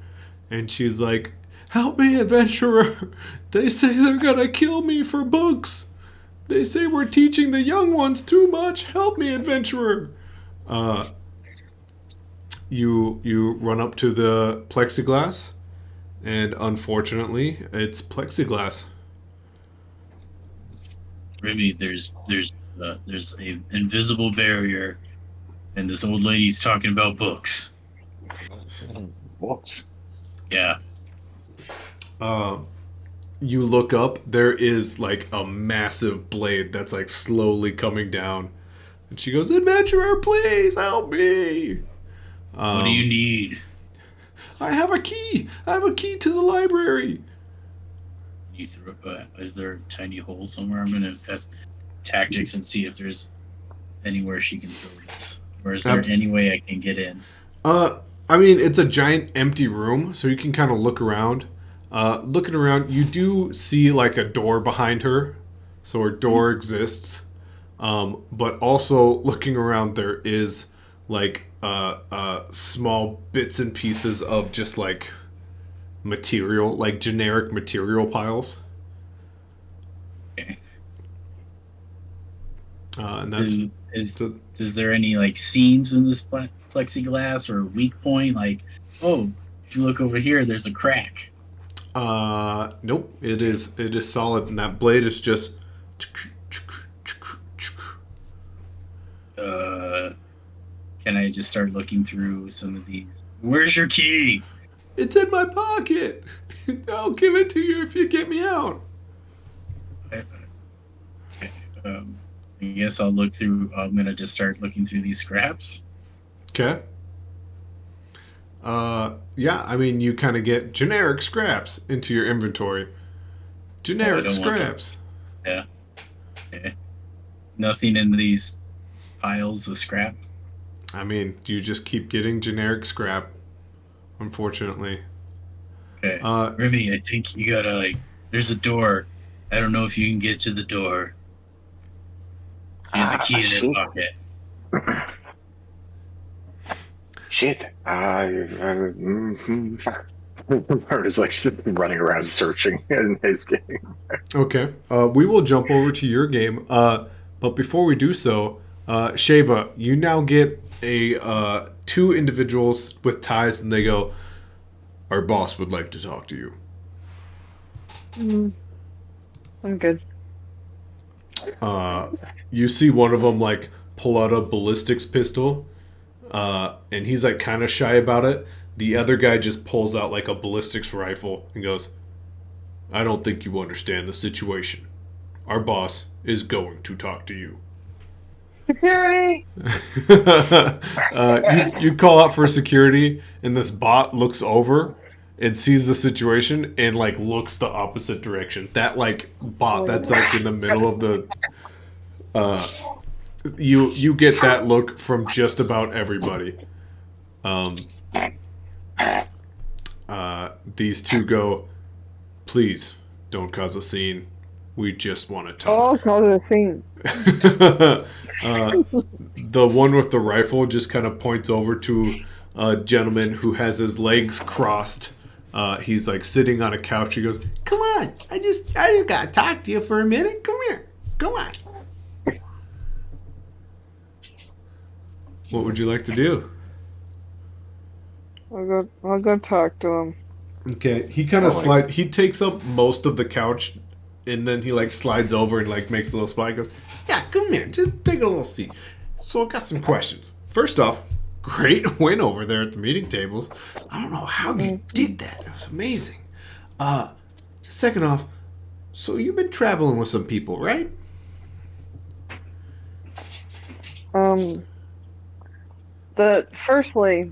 And she's like, "Help me, adventurer! They say they're gonna kill me for books! They say we're teaching the young ones too much! Help me, adventurer!" You run up to the plexiglass, and unfortunately, it's plexiglass. Remy, there's a invisible barrier, and this old lady's talking about books. Whoops. Yeah. You look up, there is like a massive blade that's like slowly coming down. And she goes, "Adventurer, please help me." What do you need? I have a key. I have a key to the library. You throw, is there a tiny hole somewhere? I'm gonna invest tactics and see if there's anywhere she can throw this. Or is there any way I can get in? I mean, it's a giant empty room, so you can kind of look around. Looking around, you do see like a door behind her, so her door exists. But also looking around, there is like small bits and pieces of just like material, like generic material piles. Okay. And that's Is there any like seams in this plexiglass or weak point? Like, oh, if you look over here, there's a crack. nope. It is solid, and that blade is just. Can I just start looking through some of these? Where's your key? It's in my pocket. I'll give it to you if you get me out. I guess I'll look through. I'm gonna just start looking through these scraps. Okay. Yeah, I mean, you kind of get generic scraps into your inventory. Generic don't want scraps. Yeah. Okay. Nothing in these piles of scrap. I mean, you just keep getting generic scrap, unfortunately. Okay. Remy, I think you gotta like. There's a door. I don't know if you can get to the door. There's a key in his Shit. pocket. Shit. Fuck. Bert is like just running around searching in his game. Okay. We will jump over to your game. But before we do so, Sheva, you now get a two individuals with ties, and they go, "Our boss would like to talk to you." I'm good. You see one of them like pull out a ballistics pistol, and he's like kind of shy about it. The other guy just pulls out like a ballistics rifle and goes, "I don't think you understand the situation. Our boss is going to talk to you." Security! You call out for security, and this bot looks over and sees the situation and like looks the opposite direction. That like bot that's like in the middle of the you get that look from just about everybody. These two go, "Please don't cause a scene. We just want to Oh, talk." call it a scene. The one with the rifle just kind of points over to a gentleman who has his legs crossed. He's like sitting on a couch. He goes, "Come on, I just gotta talk to you for a minute. Come here, come on." What would you like to do? I'll go talk to him. Okay, he kind of he takes up most of the couch, and then he like slides over and like makes a little spot. He goes, "Yeah, come here, just take a little seat." So I got some questions. First off, great win over there at the meeting tables. I don't know how you did that. It was amazing. Second off, so you've been traveling with some people, right? Firstly,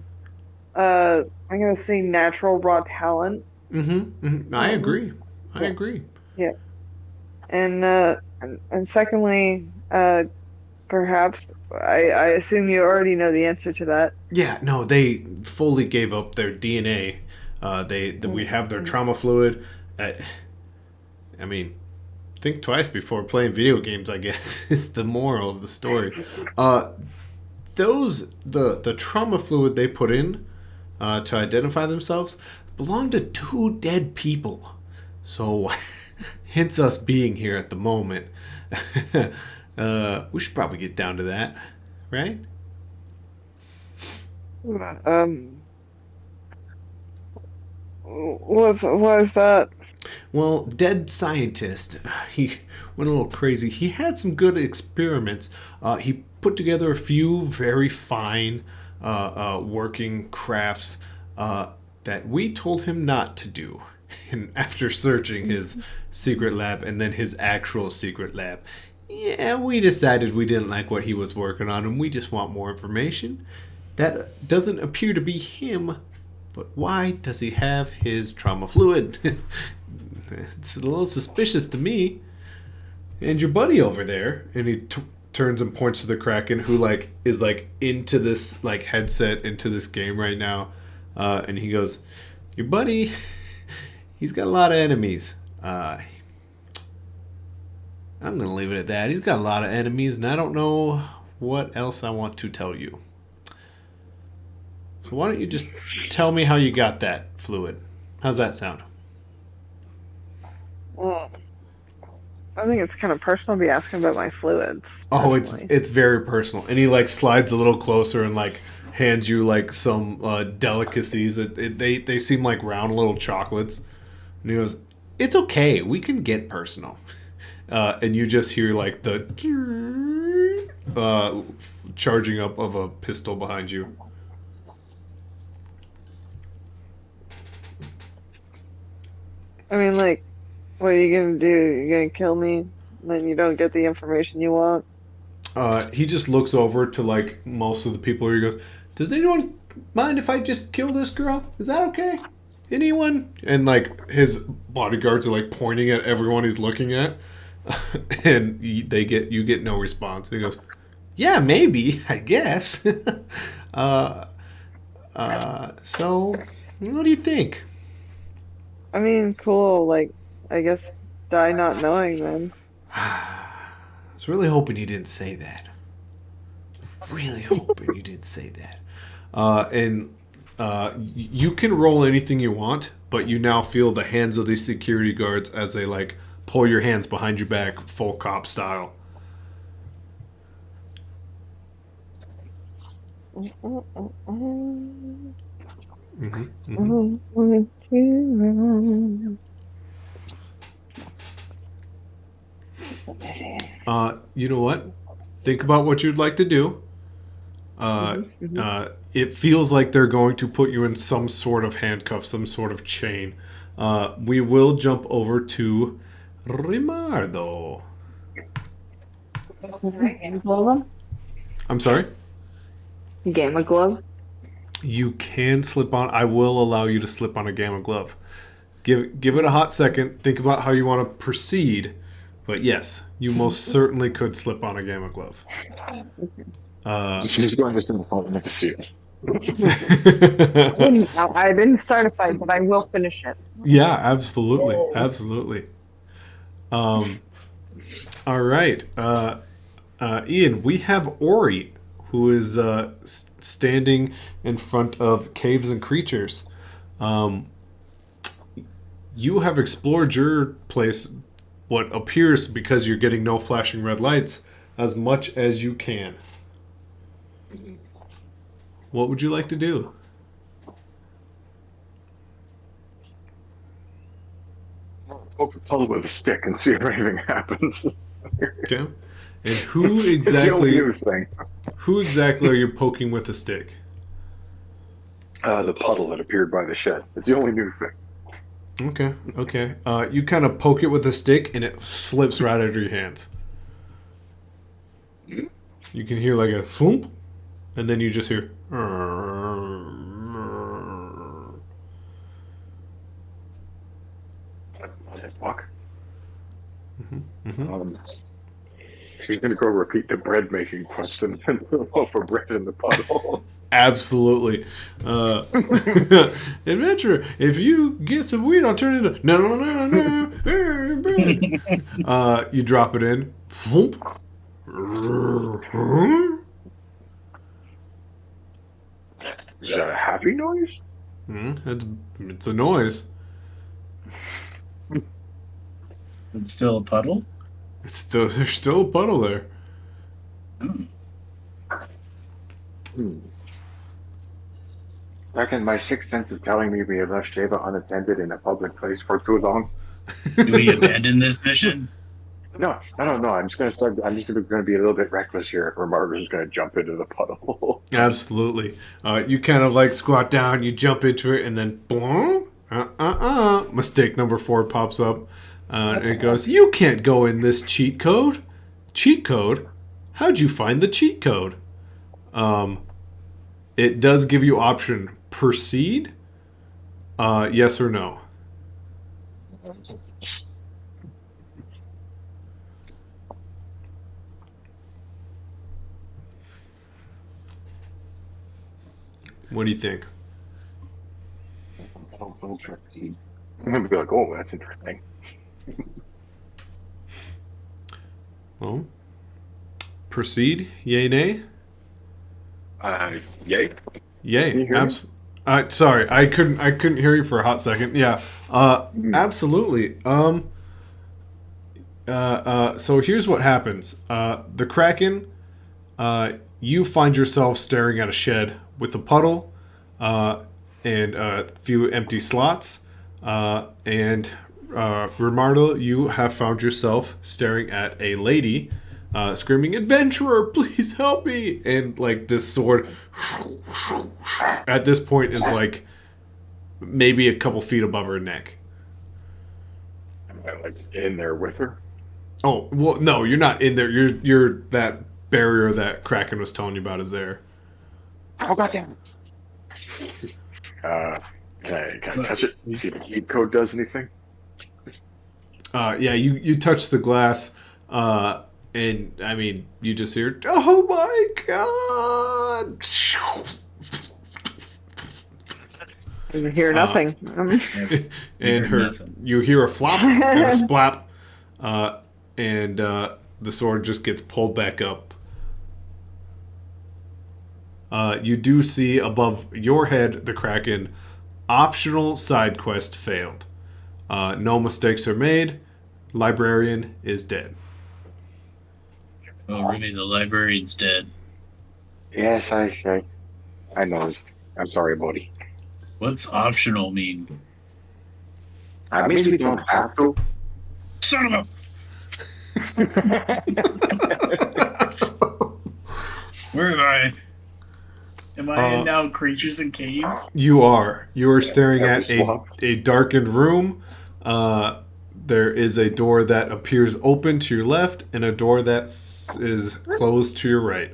I'm gonna say natural raw talent. I agree. I agree. Yeah. And secondly, perhaps I assume you already know the answer to that. Yeah, no, they fully gave up their DNA. We have their trauma fluid. I mean, think twice before playing video games, I guess, is the moral of the story. The trauma fluid they put in to identify themselves belonged to two dead people. So, hence us being here at the moment. We should probably get down to that, right? What is that? Well, dead scientist, he went a little crazy. He had some good experiments. He put together a few very fine working crafts that we told him not to do. And after searching his secret lab and then his actual secret lab, yeah, we decided we didn't like what he was working on and we just want more information. That doesn't appear to be him, but why does he have his trauma fluid? It's a little suspicious to me. And your buddy over there, and he turns and points to the Kraken, who like is like into this like headset into this game right now, and he goes, "Your buddy, He's got a lot of enemies. I'm going to leave it at that. He's got a lot of enemies, and I don't know what else I want to tell you. So why don't you just tell me how you got that fluid? How's that sound? Well, I think it's kind of personal to be asking about my fluids. Oh, it's personally. very personal. And he like slides a little closer and like hands you like some delicacies. They seem like round little chocolates. And he goes, "It's okay. We can get personal." And you just hear like the charging up of a pistol behind you. I mean, like, what are you gonna do? You're gonna kill me, and then you don't get the information you want. He just looks over to like most of the people here. He goes, "Does anyone mind if I just kill this girl? Is that okay? Anyone?" And like his bodyguards are like pointing at everyone he's looking at, and you get no response. And he goes, "Yeah, maybe, I guess." So what do you think? I mean, cool. Like, I guess die not knowing then. I was really hoping you didn't say that. Really hoping you didn't say that. You can roll anything you want, but you now feel the hands of these security guards as they like pull your hands behind your back, full cop style. You know what? Think about what you'd like to do. It feels like they're going to put you in some sort of handcuff, some sort of chain. We will jump over to Rimardo. I'm sorry? Gamma glove. You can slip on. I will allow you to slip on a gamma glove. Give it a hot second. Think about how you want to proceed. But yes, you most certainly could slip on a gamma glove. She's going to stand the phone and never see it. I didn't start a fight, but I will finish it. Yeah, absolutely, absolutely. All right, Ian. We have Ori, who is standing in front of caves and creatures. You have explored your place, what appears because you're getting no flashing red lights, as much as you can. What would you like to do? Poke the puddle with a stick and see if anything happens. Okay. And who It's the only exactly? new thing. Who exactly are you poking with a stick? The puddle that appeared by the shed. It's the only new thing. Okay. Okay. You kind of poke it with a stick, and it slips right out of your hands. You can hear like a thump, and then you just hear. Fuck. She's gonna go repeat the bread making question and look for bread in the puddle. Absolutely. Adventurer, if you get some weed, I'll turn it into. No. You drop it in. Thump. Is that a happy noise? It's a noise. It's still a puddle. There's still a puddle there. I reckon my sixth sense is telling me we have left Sheva unattended in a public place for too long. Do we abandon this mission? No. I'm just gonna be a little bit reckless here. Or Margaret's just gonna jump into the puddle. Absolutely. You kind of like squat down, you jump into it, and then mistake number 4 pops up. And it goes, "You can't go in this cheat code." Cheat code? How'd you find the cheat code? It does give you option proceed, yes or no. What do you think? Don't proceed. I'm gonna be like, oh, that's interesting. Well, proceed. Yay, nay? Yay. Yay. Can you hear me? Sorry, I couldn't hear you for a hot second. Yeah. Absolutely. So here's what happens. The Kraken, you find yourself staring at a shed with a puddle, and a few empty slots. And Romardo, you have found yourself staring at a lady, screaming, "Adventurer, please help me!" And like this sword, at this point, is like maybe a couple feet above her neck. Am I like in there with her? Oh well, no, you're not in there. You're that barrier that Kraken was telling you about is there. Oh goddamn! Can I touch it? See if the heat code does anything? Yeah, you touch the glass, and I mean, you just hear, "Oh my god!" I hear nothing. And Nothing. you hear a flop and a splap, and the sword just gets pulled back up. You do see above your head, the Kraken, optional side quest failed. No mistakes are made. Librarian is dead. Oh, Ruby, the librarian's dead. Yes, I know. I'm sorry, buddy. What's optional mean? I mean, we don't have to. Son of a... Where am I? Am I in now Creatures and Caves? You are. You are staring Yeah, at we swapped. a darkened room. There is a door that appears open to your left and a door that is closed to your right.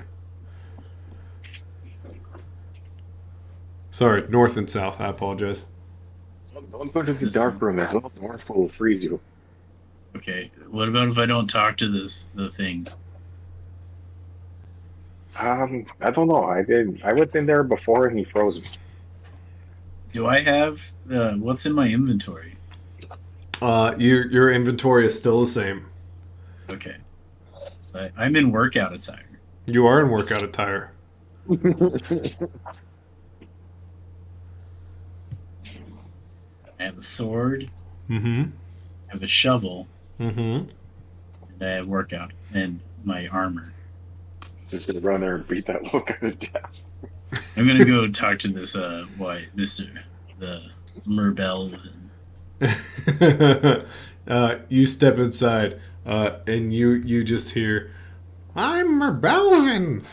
Sorry, north and south. I apologize. Don't go to the dark room. That little dwarf will freeze you. Okay, what about if I don't talk to the thing? I don't know. I went in there before and he froze me. Do I have what's in my inventory? Your inventory is still the same. Okay, I'm in workout attire. You are in workout attire. I have a sword. Mm-hmm. I have a shovel. Mm-hmm. And I have workout and my armor. Just gonna run there and beat that little guy to death. I'm gonna go talk to this Mister the Merbelvin. You step inside, and you just hear, "I'm Merbelvin.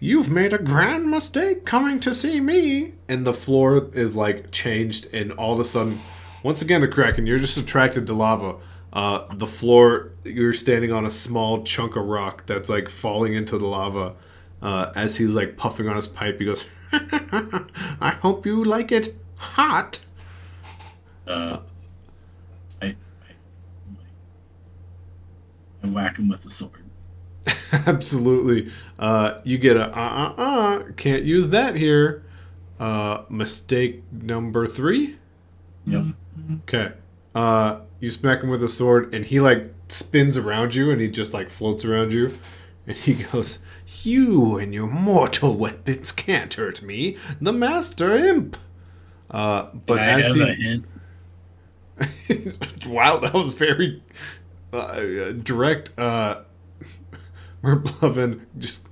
You've made a grand mistake coming to see me." And the floor is like changed, and all of a sudden, once again, the Kraken, you're just attracted to lava. The floor, you're standing on a small chunk of rock that's like falling into the lava. As he's like puffing on his pipe, he goes, "I hope you like it hot." I whack him with the sword. Absolutely. You get a can't use that here. Mistake number 3. Yep. Okay. You smack him with a sword, and he like spins around you, and he just like floats around you, and he goes, "You and your mortal weapons can't hurt me, the master imp." But Can I as have he, a hint? wow, that was very direct. Merbelvin just,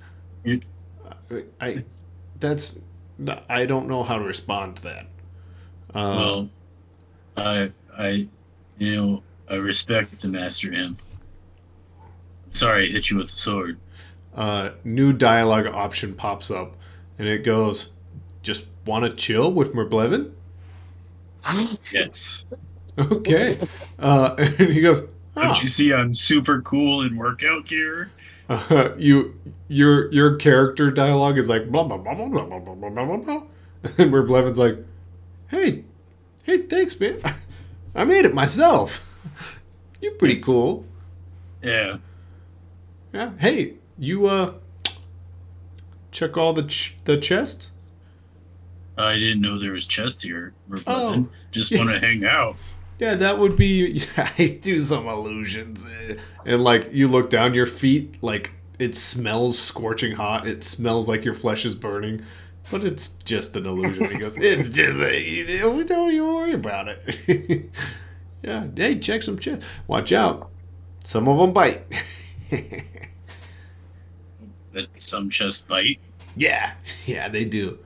I don't know how to respond to that. Well, I respect the master imp. Sorry, I hit you with the sword. New dialogue option pops up, and it goes, "Just want to chill with Merbelvin?" Yes. Okay. And he goes, Don't you see I'm super cool in workout gear? Your character dialogue is like blah blah blah blah blah blah blah blah blah blah, and Merbelvin's like, hey, thanks, man. I made it myself. You're pretty Thanks. cool. Yeah. Yeah. Hey, you check all the chests. I didn't know there was chests here. Oh, Just want to hang out. Yeah, that would be. I do some illusions, and like you look down, your feet like it smells scorching hot. It smells like your flesh is burning, but it's just an illusion. He goes, it's just don't you worry about it. Yeah, hey, check some chests. Watch out, some of them bite. That some chest bite. Yeah, they do.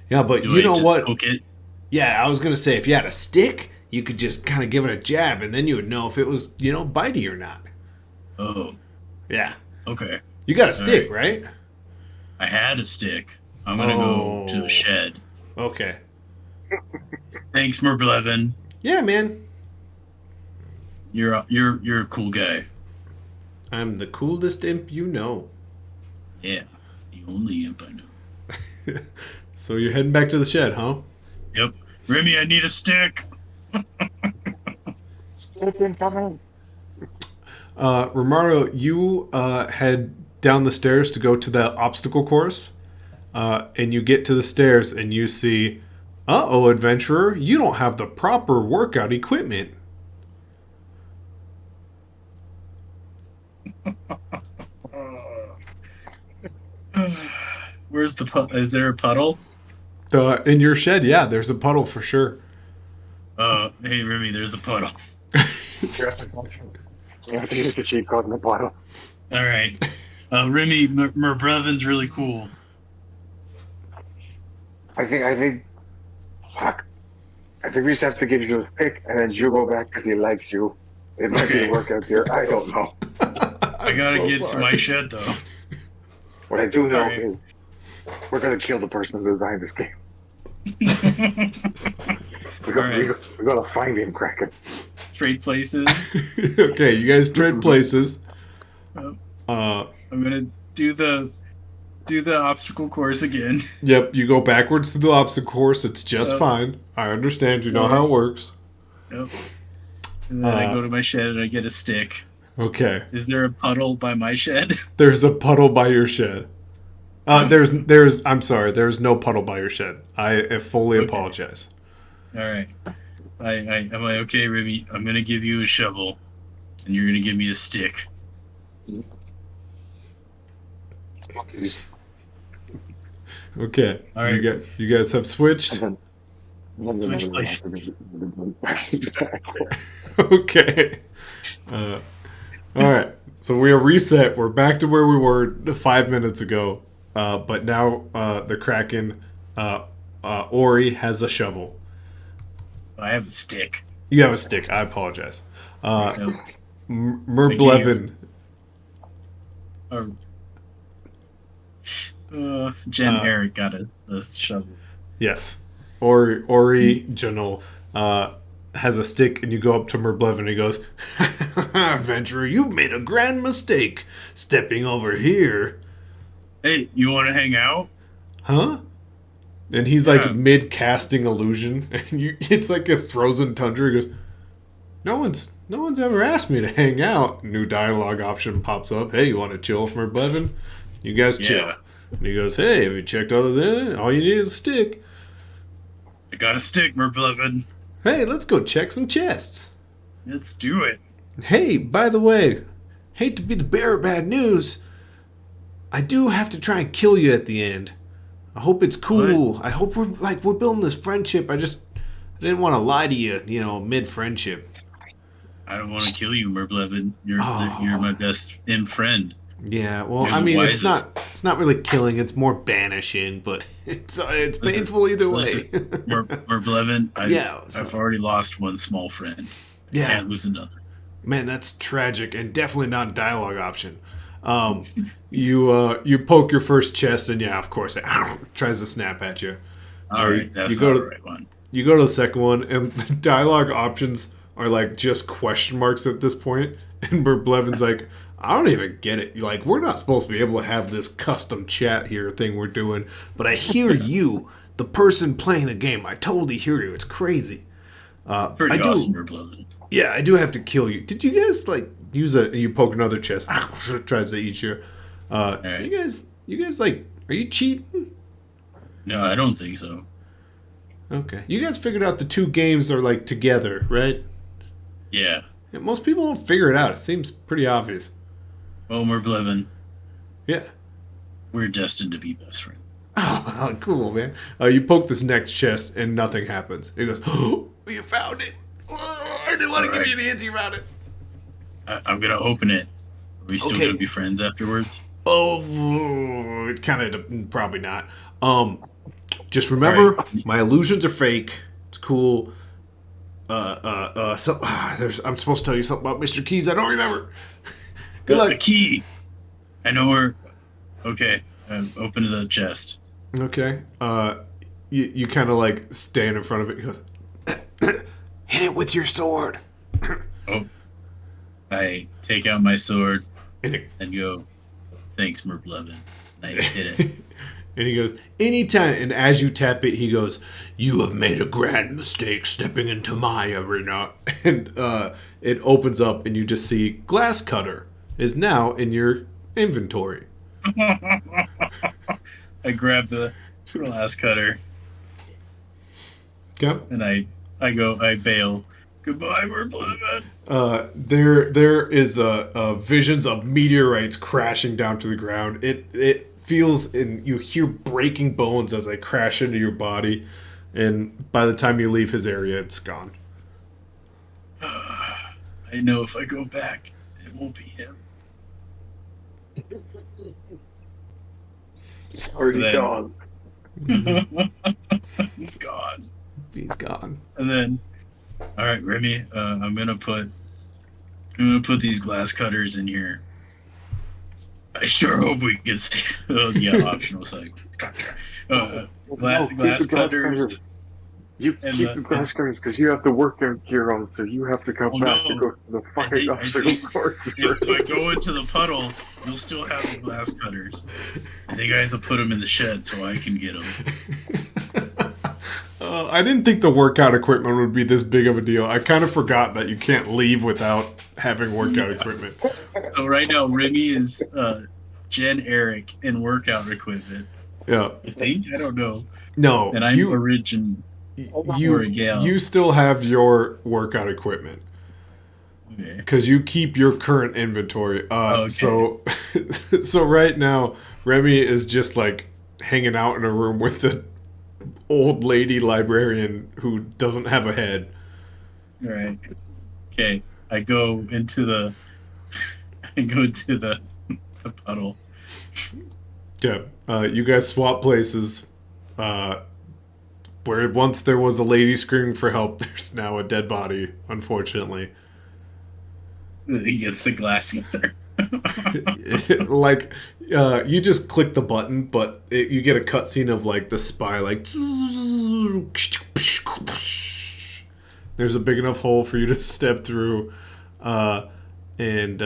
Yeah, but Do you I know just what? poke it? Yeah, I was gonna say if you had a stick, you could just kind of give it a jab, and then you would know if it was bitey or not. Oh, Yeah, okay. you got a stick, right? I had a stick. I'm gonna go to Oh. the shed. Okay. Thanks, Merblevin. Yeah, man. You're a cool guy. I'm the coolest imp you know. Yeah, the only imp I know. So you're heading back to the shed, huh? Yep. Remy, I need a stick. It's incoming. Romario, you head down the stairs to go to the obstacle course, and you get to the stairs and you see, uh-oh, adventurer, you don't have the proper workout equipment. Where's the is there a puddle? In your shed, yeah, there's a puddle for sure. Hey Remy, there's a puddle. You have to use the cheat code in the bottle. All right. Remy, Merbrevin's really cool. I think. Fuck. I think we just have to give you a stick, and then you go back because he likes you. It might be Okay. a workout here. I don't know. I gotta get to my shed though. What I do know Alright. is we're gonna kill the person who designed this game. We're gonna find him, Kraken. Trade places. Okay, you guys trade places. Yep. Uh, I'm gonna do the obstacle course again. yep, you go backwards through the obstacle course. It's just Yep. fine. I understand. You know how it works. Yep. And then I go to my shed and I get a stick. Okay. Is there a puddle by my shed? There's a puddle by your shed. I'm sorry. There's no puddle by your shed. I fully Okay. apologize. All right. Am I okay, Remy? I'm gonna give you a shovel, and you're gonna give me a stick. Okay. All right. You guys have switched. Switch places. Okay. All right. So we are reset. We're back to where we were 5 minutes ago. But now the Kraken, Ori, has a shovel. I have a stick. You have a stick. I apologize. Nope. Merblevin. Jen Eric got a shovel. Yes. Ori Janul has a stick, and you go up to Merblevin, and he goes, Adventurer, you've made a grand mistake stepping over here. Hey, you want to hang out? Huh? And he's Yeah. like mid-casting illusion, and it's like a frozen tundra. He goes, no one's ever asked me to hang out. New dialogue option pops up. Hey, you want to chill with Merblevin? You guys chill. Yeah. And he goes, hey, have you checked all of that? All you need is a stick. I got a stick, Merblevin. Hey, let's go check some chests. Let's do it. Hey, by the way, hate to be the bearer of bad news. I do have to try and kill you at the end. I hope it's cool. I hope we're building this friendship. I didn't want to lie to you, mid friendship. I don't want to kill you, Merblevin. You're Oh. you're my best imp friend. Yeah, well, You're I the mean, it's wisest. not really killing. It's more banishing, but it's painful either way. Merblevin, Yeah, so- I've already lost one small friend. Yeah, Can't lose another. man, that's tragic and definitely not a dialogue option. You poke your first chest, and yeah, of course, it tries to snap at you. All right, that's you go not to- the right one. You go to the second one, and the dialogue options are like just question marks at this point. And Merblevin's like, I don't even get it. Like, we're not supposed to be able to have this custom chat here thing we're doing, but I hear you, the person playing the game. I totally hear you. It's crazy. Pretty I do. awesome, Merblevin. Yeah, I do have to kill you. Did you guys like use you poke another chest? Tries to eat you. right. You guys like, are you cheating? No, I don't think so. Okay. You guys figured out the two games are like together, right? Yeah. Yeah, most people don't figure it out. It seems pretty obvious. Omer Blevin, Yeah. we're destined to be best friends. Oh, cool, man. You poke this next chest and nothing happens. He goes, "Oh, you found it. Oh, I didn't want to give you an answer you found it." I'm gonna open it. Are we still Okay. gonna be friends afterwards? Oh, it kind of probably not. Just remember, Alright. my illusions are fake. It's cool. So I'm supposed to tell you something about Mr. Keys. I don't remember. Good The luck. key. I know where. Okay. Open the chest. Okay. You kind of like stand in front of it. He goes, "Hit it with your sword." Oh. I take out my sword And it and go, "Thanks, Merblevin." And I hit it. And he goes, "Anytime." And as you tap it, he goes, "You have made a grand mistake stepping into my arena." And it opens up, and you just see Glass Cutter is now in your inventory. I grab the glass cutter Okay. and I bail. Goodbye, Merblevin. There is visions of meteorites crashing down to the ground. It feels, and you hear breaking bones as they crash into your body. And by the time you leave his area, it's gone. I know if I go back, it won't be him. It's already Then- gone. He's gone. He's gone. And then, all right, Remy, I'm gonna put these glass cutters in here. I sure hope we can see. Oh yeah, optional site. No, Glass keep the glass cutters. You And keep the- the glass cutters because you have to work in gear on, so you have to come Oh, back no. to go to the fucking think- I obstacle think course. If I go into the puddle, you'll still have the glass cutters. I think I have to put them in the shed so I can get them. I didn't think the workout equipment would be this big of a deal. I kind of forgot that you can't leave without having workout equipment. So right now, Remy is Jen Eric in workout equipment. Yeah. I think I don't know. No, And I'm you Origin. you you still have your workout equipment Okay. because you keep your current inventory. Okay. So so right now, Remy is just like hanging out in a room with the old lady librarian who doesn't have a head. All right. Okay. I go into the the puddle. Yeah, you guys swap places. Where once there was a lady screaming for help, there's now a dead body, unfortunately. He gets the glass cutter. Like, you just click the button, but you get a cutscene of like the spy, like. There's a big enough hole for you to step through, and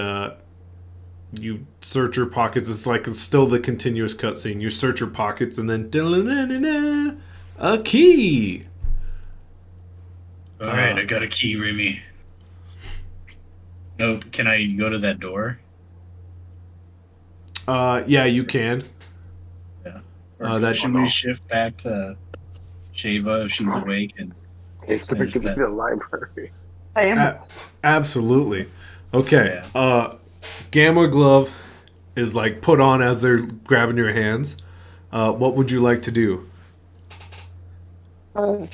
you search your pockets. It's like it's still the continuous cutscene. You search your pockets, and then a key. All right, I got a key, Remy. No, can I go to that door? Yeah, you can. Or that- should we shift back to Shava if she's awake? And It's to be the library. I am. Absolutely. Okay. Gamma glove is like put on as they're grabbing your hands. What would you like to do? I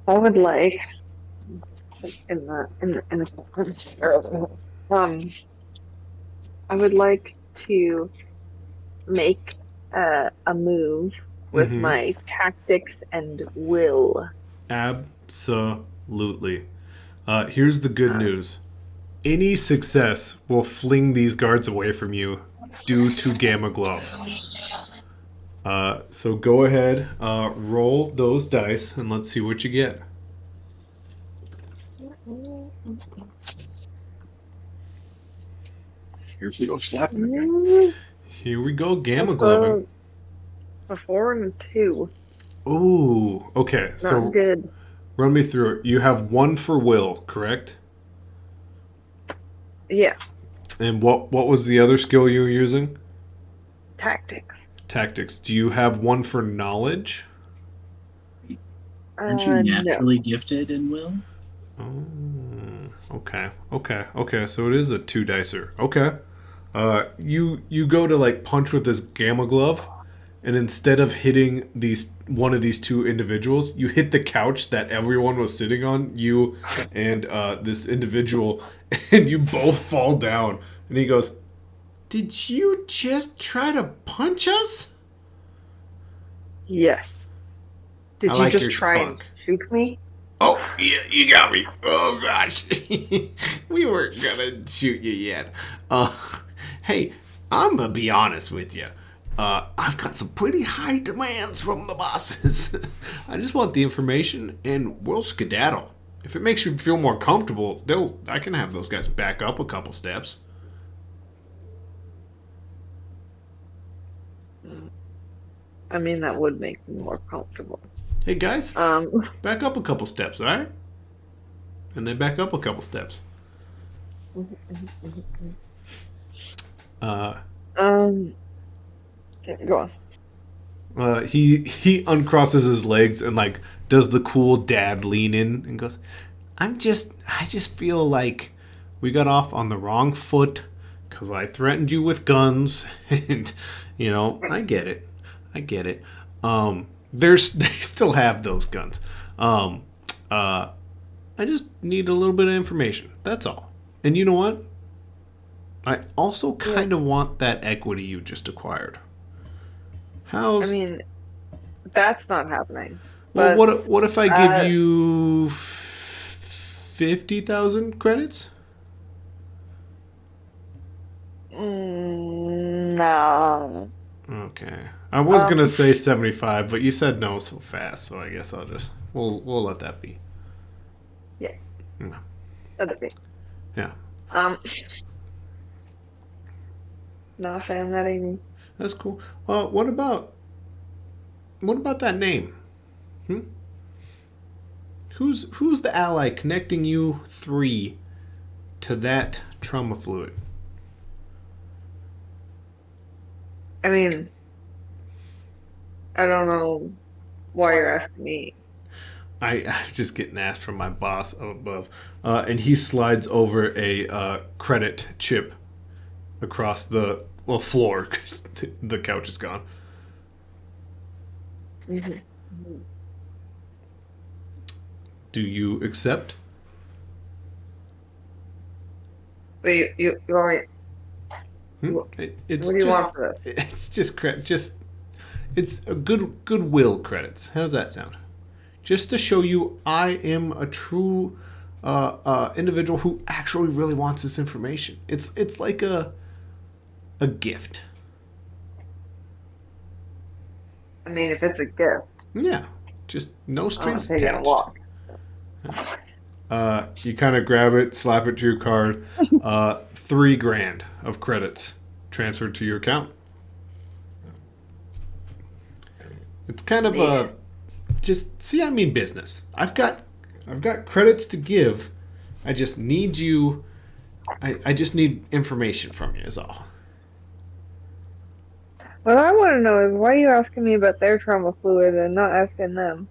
would like I would like to make a move with Mhm. my tactics and will. Absolutely. Here's the good news. Any success will fling these guards away from you due to Gamma Glove. So go ahead, roll those dice, and let's see what you get. Here we go slapping again. Mm, Here we go, Gamma that's Gloving. a 4 and a 2. Ooh, okay. Not So good. run me through it. You have one for will, correct? Yeah, And what was the other skill you were using? tactics. Tactics. Do you have one for knowledge? aren't you No. naturally gifted in will? Okay. So it is a 2-dicer. Okay. You go to like punch with this gamma glove, and instead of hitting one of these two individuals, you hit the couch that everyone was sitting on. You and this individual, and you both fall down. And he goes, "Did you just try to punch us?" Yes. Did I you like just your try spunk. and shoot me? Oh, yeah, you got me. Oh, gosh. We weren't going to shoot you yet. Hey, I'm going to be honest with you. I've got some pretty high demands from the bosses. I just want the information, and we'll skedaddle. If it makes you feel more comfortable, I can have those guys back up a couple steps. I mean, that would make me more comfortable. Hey, guys, Um, back up a couple steps, all right? And then back up a couple steps. go on. He uncrosses his legs and like does the cool dad lean in and goes, I just feel like we got off on the wrong foot because I threatened you with guns and I get it. They still have those guns. I just need a little bit of information. That's all. And you know what? I also kind of want that equity you just acquired. I mean, that's not happening. Well, But, what if I give you 50,000 credits? No. Okay. I was gonna say 75, but you said no so fast, so I guess we'll let that be. Yeah. Yeah. That'd be. Yeah. No, fam, that ain't me. That's cool. What about that name? Who's the ally connecting you three to that trauma fluid? I mean, I don't know why you're asking me. I'm just getting asked from my boss up above, and he slides over a credit chip across the floor because the couch is gone. Mm-hmm. Do you accept? Wait, you want me? It's What do you just, want for this? It's just it's a goodwill credits. How's that sound? Just to show you I am a true individual who actually really wants this information. It's like a gift. I mean, if it's a gift, Yeah, just no I'm strings taking a attached. walk. You kind of grab it, slap it to your card. $3,000 of credits transferred to your account. It's kind of a I mean business. I've got credits to give. I just need you. I just need information from you. Is all. What I want to know is why are you asking me about their trauma fluid and not asking them?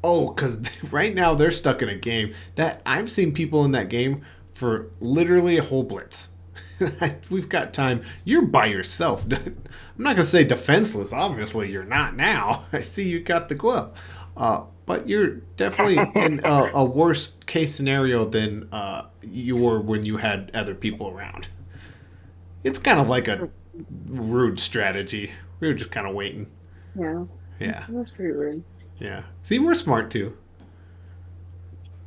Oh, because right now they're stuck in a game that I've seen people in that game for literally a whole blitz. We've got time. You're by yourself. I'm not going to say defenseless. Obviously, you're not now. I see you got the glove. But you're definitely in a worse case scenario than you were when you had other people around. It's kind of like a rude strategy. We were just kind of waiting. Yeah. Yeah. That's pretty rude. Yeah. See, we're smart too.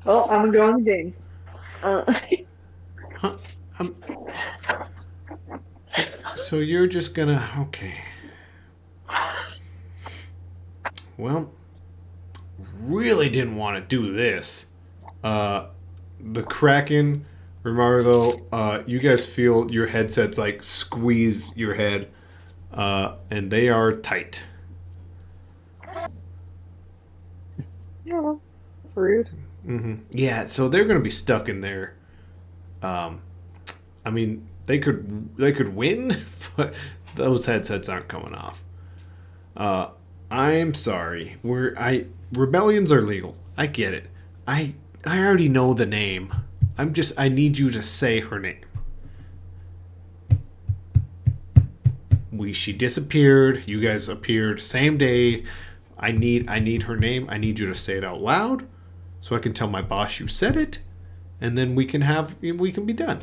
Well, I'm going to game. Huh? So you're just gonna... Okay. Well, really didn't want to do this. The Kraken, Rimardo, you guys feel your headsets like squeeze your head, and they are tight. Yeah, that's rude. Yeah, so they're gonna be stuck in there. I mean, they could win, but those headsets aren't coming off. I'm sorry. Rebellions are legal. I get it. already know the name. I need you to say her name. She disappeared. You guys appeared same day. I need her name. I need you to say it out loud so I can tell my boss you said it, and then we can be done.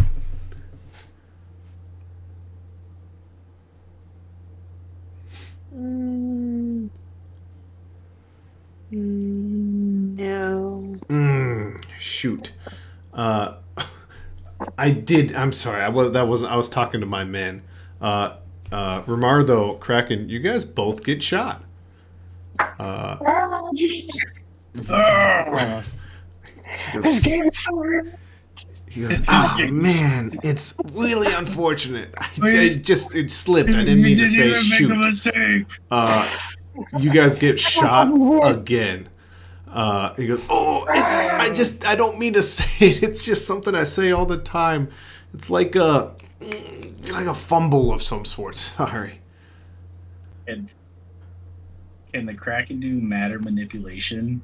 No. Shoot. I'm sorry. I was talking to my men. Romardo, Kraken, you guys both get shot. This game is so real. He goes, oh man, it's really unfortunate. It slipped. I didn't mean to say shoot. Make a mistake. You guys get shot again. He goes, oh, I don't mean to say it. It's just something I say all the time. It's like a fumble of some sort. Sorry. And can the Kraken do matter manipulation?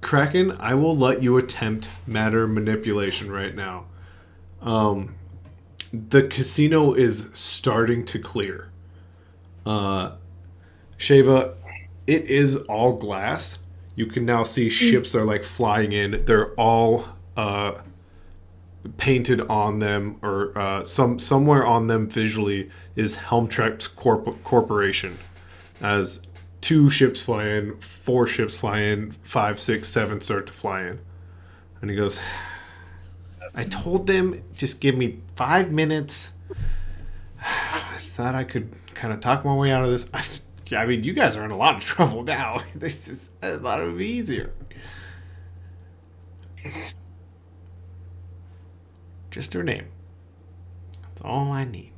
Kraken, I will let you attempt matter manipulation right now. The casino is starting to clear. Sheva, it is all glass. You can now see ships are like flying in. They're all painted on them, or somewhere on them visually is Helmtrex Corporation. As 2 ships fly in, 4 ships fly in, 5, 6, 7 start to fly in. And he goes, I told them, just give me 5 minutes. I thought I could kind of talk my way out of this. I mean, you guys are in a lot of trouble now. I thought it would be easier. Just her name. That's all I need.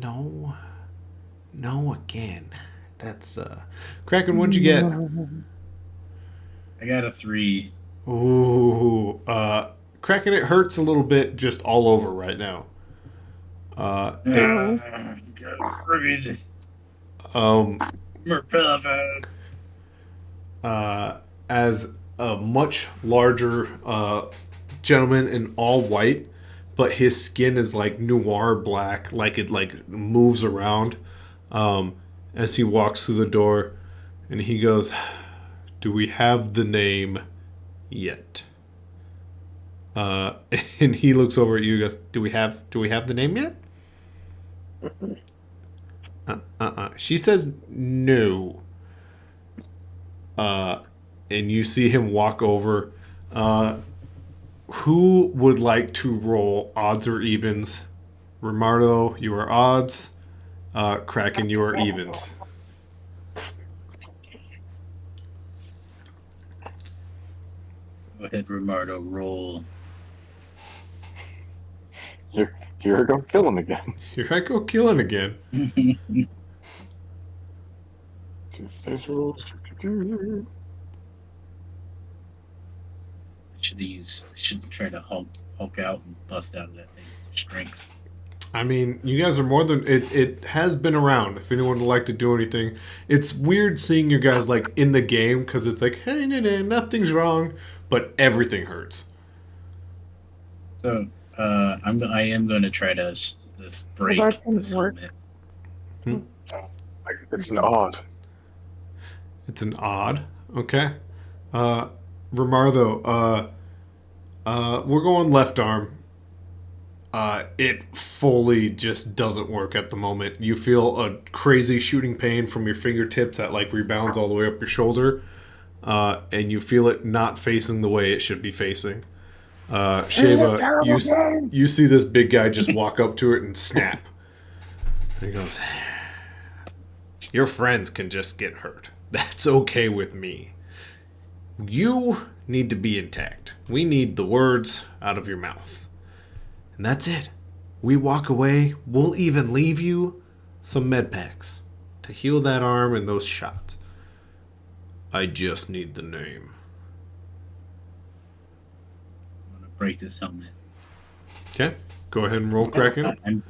No. No again. That's Kraken, what'd you get? I got a 3. Ooh. Kraken, it hurts a little bit just all over right now. As a much larger gentleman in all white, but his skin is like noir black, like it like moves around as he walks through the door, and he goes, do we have the name yet? And he looks over at you and goes, do we have the name yet? She says no. And you see him walk over. Who would like to roll odds or evens? Romardo, you are odds. Kraken, you are evens. Go ahead, Romardo, roll. Here I go killing again. Here I go killing again. Should try to Hulk out and bust out of that thing. Strength. I mean, you guys are more than it has been around. If anyone would like to do anything, it's weird seeing you guys like in the game because it's like, hey, nothing's wrong, but everything hurts. So I am going to try to just break this helmet. It's an odd. It's an odd. Okay. Romardo, we're going left arm. It fully just doesn't work at the moment. You feel a crazy shooting pain from your fingertips that like rebounds all the way up your shoulder, and you feel it not facing the way it should be facing. Sheva, you see this big guy just walk up to it and snap. And he goes, your friends can just get hurt. That's okay with me. You need to be intact. We need the words out of your mouth. And that's it. We walk away. We'll even leave you some med packs to heal that arm and those shots. I just need the name. I'm going to break this helmet. Okay. Go ahead and roll, Kraken.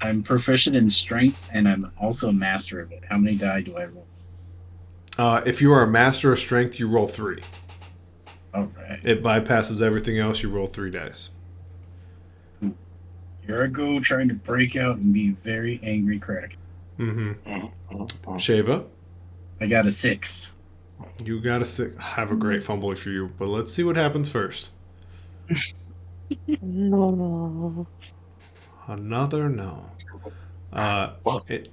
I'm proficient in strength, and I'm also a master of it. How many die do I roll? If you are a master of strength, you roll 3. All right. It bypasses everything else. You roll 3 dice. Here I go, trying to break out and be very angry crack. Mm-hmm. Sheva, I got a 6. you got to have a great fumble for you, but let's see what happens first. No. Another no. Well, It,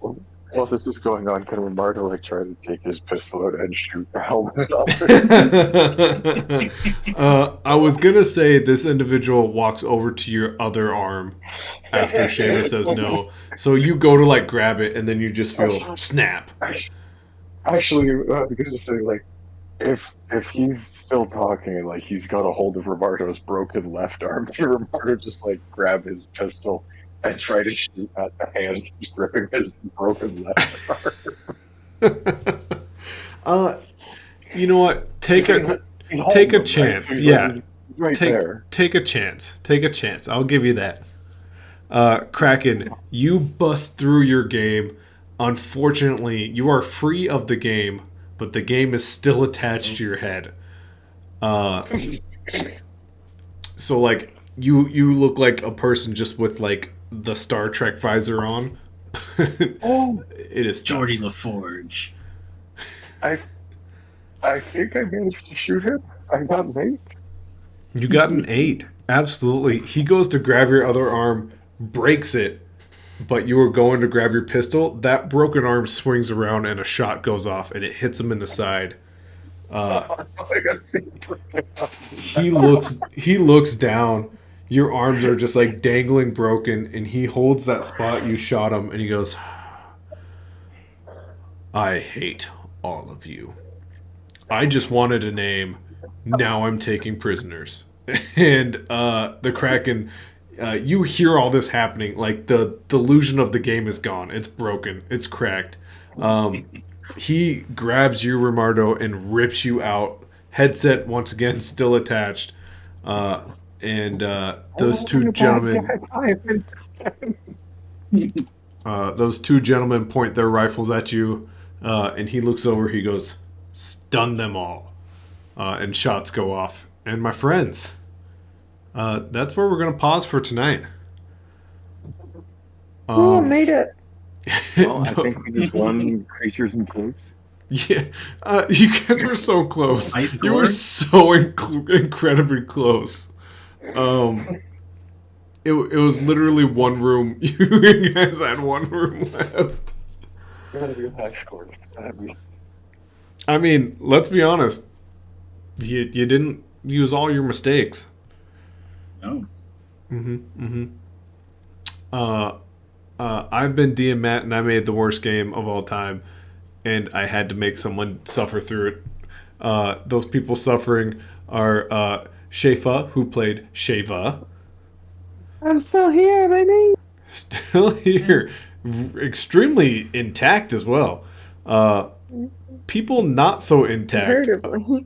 while this is going on, can Romardo like try to take his pistol out and shoot the helmet off? I was gonna say this individual walks over to your other arm after Shayla says no. So you go to like grab it, and then you just feel snap. Actually, I was gonna say like, if he's still talking and like he's got a hold of Romardo's broken left arm, can Romardo just like grab his pistol and try to shoot at the hand he's gripping his broken left arm? You know what? Take He's a holding him, right? chance. He's Yeah. like, he's right take there. take a chance. Take a chance. I'll give you that. Kraken, you bust through your game. Unfortunately, you are free of the game, but the game is still attached to your head. So like you look like a person just with like the Star Trek visor on. Oh. It is tough. Geordie LaForge. I think I managed to shoot him. I got an 8. You got an 8. Absolutely. He goes to grab your other arm, breaks it, but you were going to grab your pistol. That broken arm swings around and a shot goes off and it hits him in the side. He looks down. Your arms are just like dangling broken, and he holds that spot you shot him and he goes, I hate all of you. I just wanted a name. Now I'm taking prisoners. And the Kraken, you hear all this happening. Like the delusion of the game is gone. It's broken. It's cracked. He grabs you, Romardo, and rips you out. Headset once again still attached. And those two gentlemen, point their rifles at you. And he looks over. He goes, "Stun them all," and shots go off. And my friends, that's where we're gonna pause for tonight. Oh, made it. Well, I think we just won Creatures and Clues. Yeah, you guys were so close. High You were score? so incredibly close. It was literally one room. You guys had one room left. It's gotta be a high score. It's gotta be. I mean, let's be honest. You didn't use all your mistakes. No. I've been DM Matt, and I made the worst game of all time, and I had to make someone suffer through it. Those people suffering are Shefa, who played Sheva, I'm still here, baby. still here, extremely intact as well. People not so intact. Comparatively.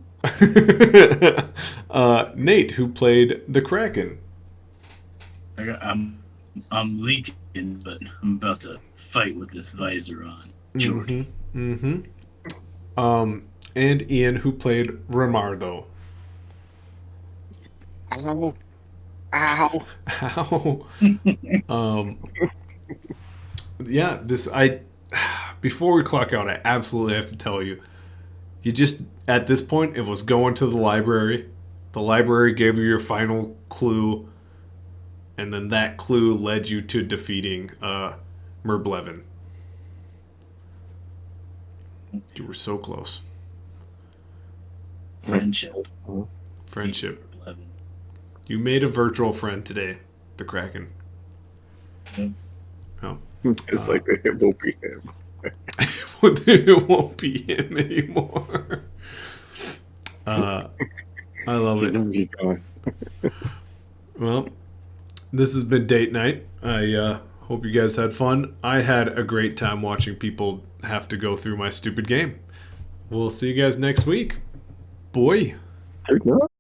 Nate, who played the Kraken. I'm leaking, but I'm about to fight with this visor on. Geordie. And Ian, who played Romardo. Ow. Ow. How? Yeah, before we clock out, I absolutely have to tell you, you just, at this point, it was going to the library. The library gave you your final clue, and then that clue led you to defeating Merblevin. You were so close. Friendship. Friendship. 11. You made a virtual friend today, the Kraken. Yep. Oh. It's like it won't be him. It won't be him anymore. I love He's it. gonna be gone. Well, this has been date night. I hope you guys had fun. I had a great time watching people have to go through my stupid game. We'll see you guys next week. Boy. Good night.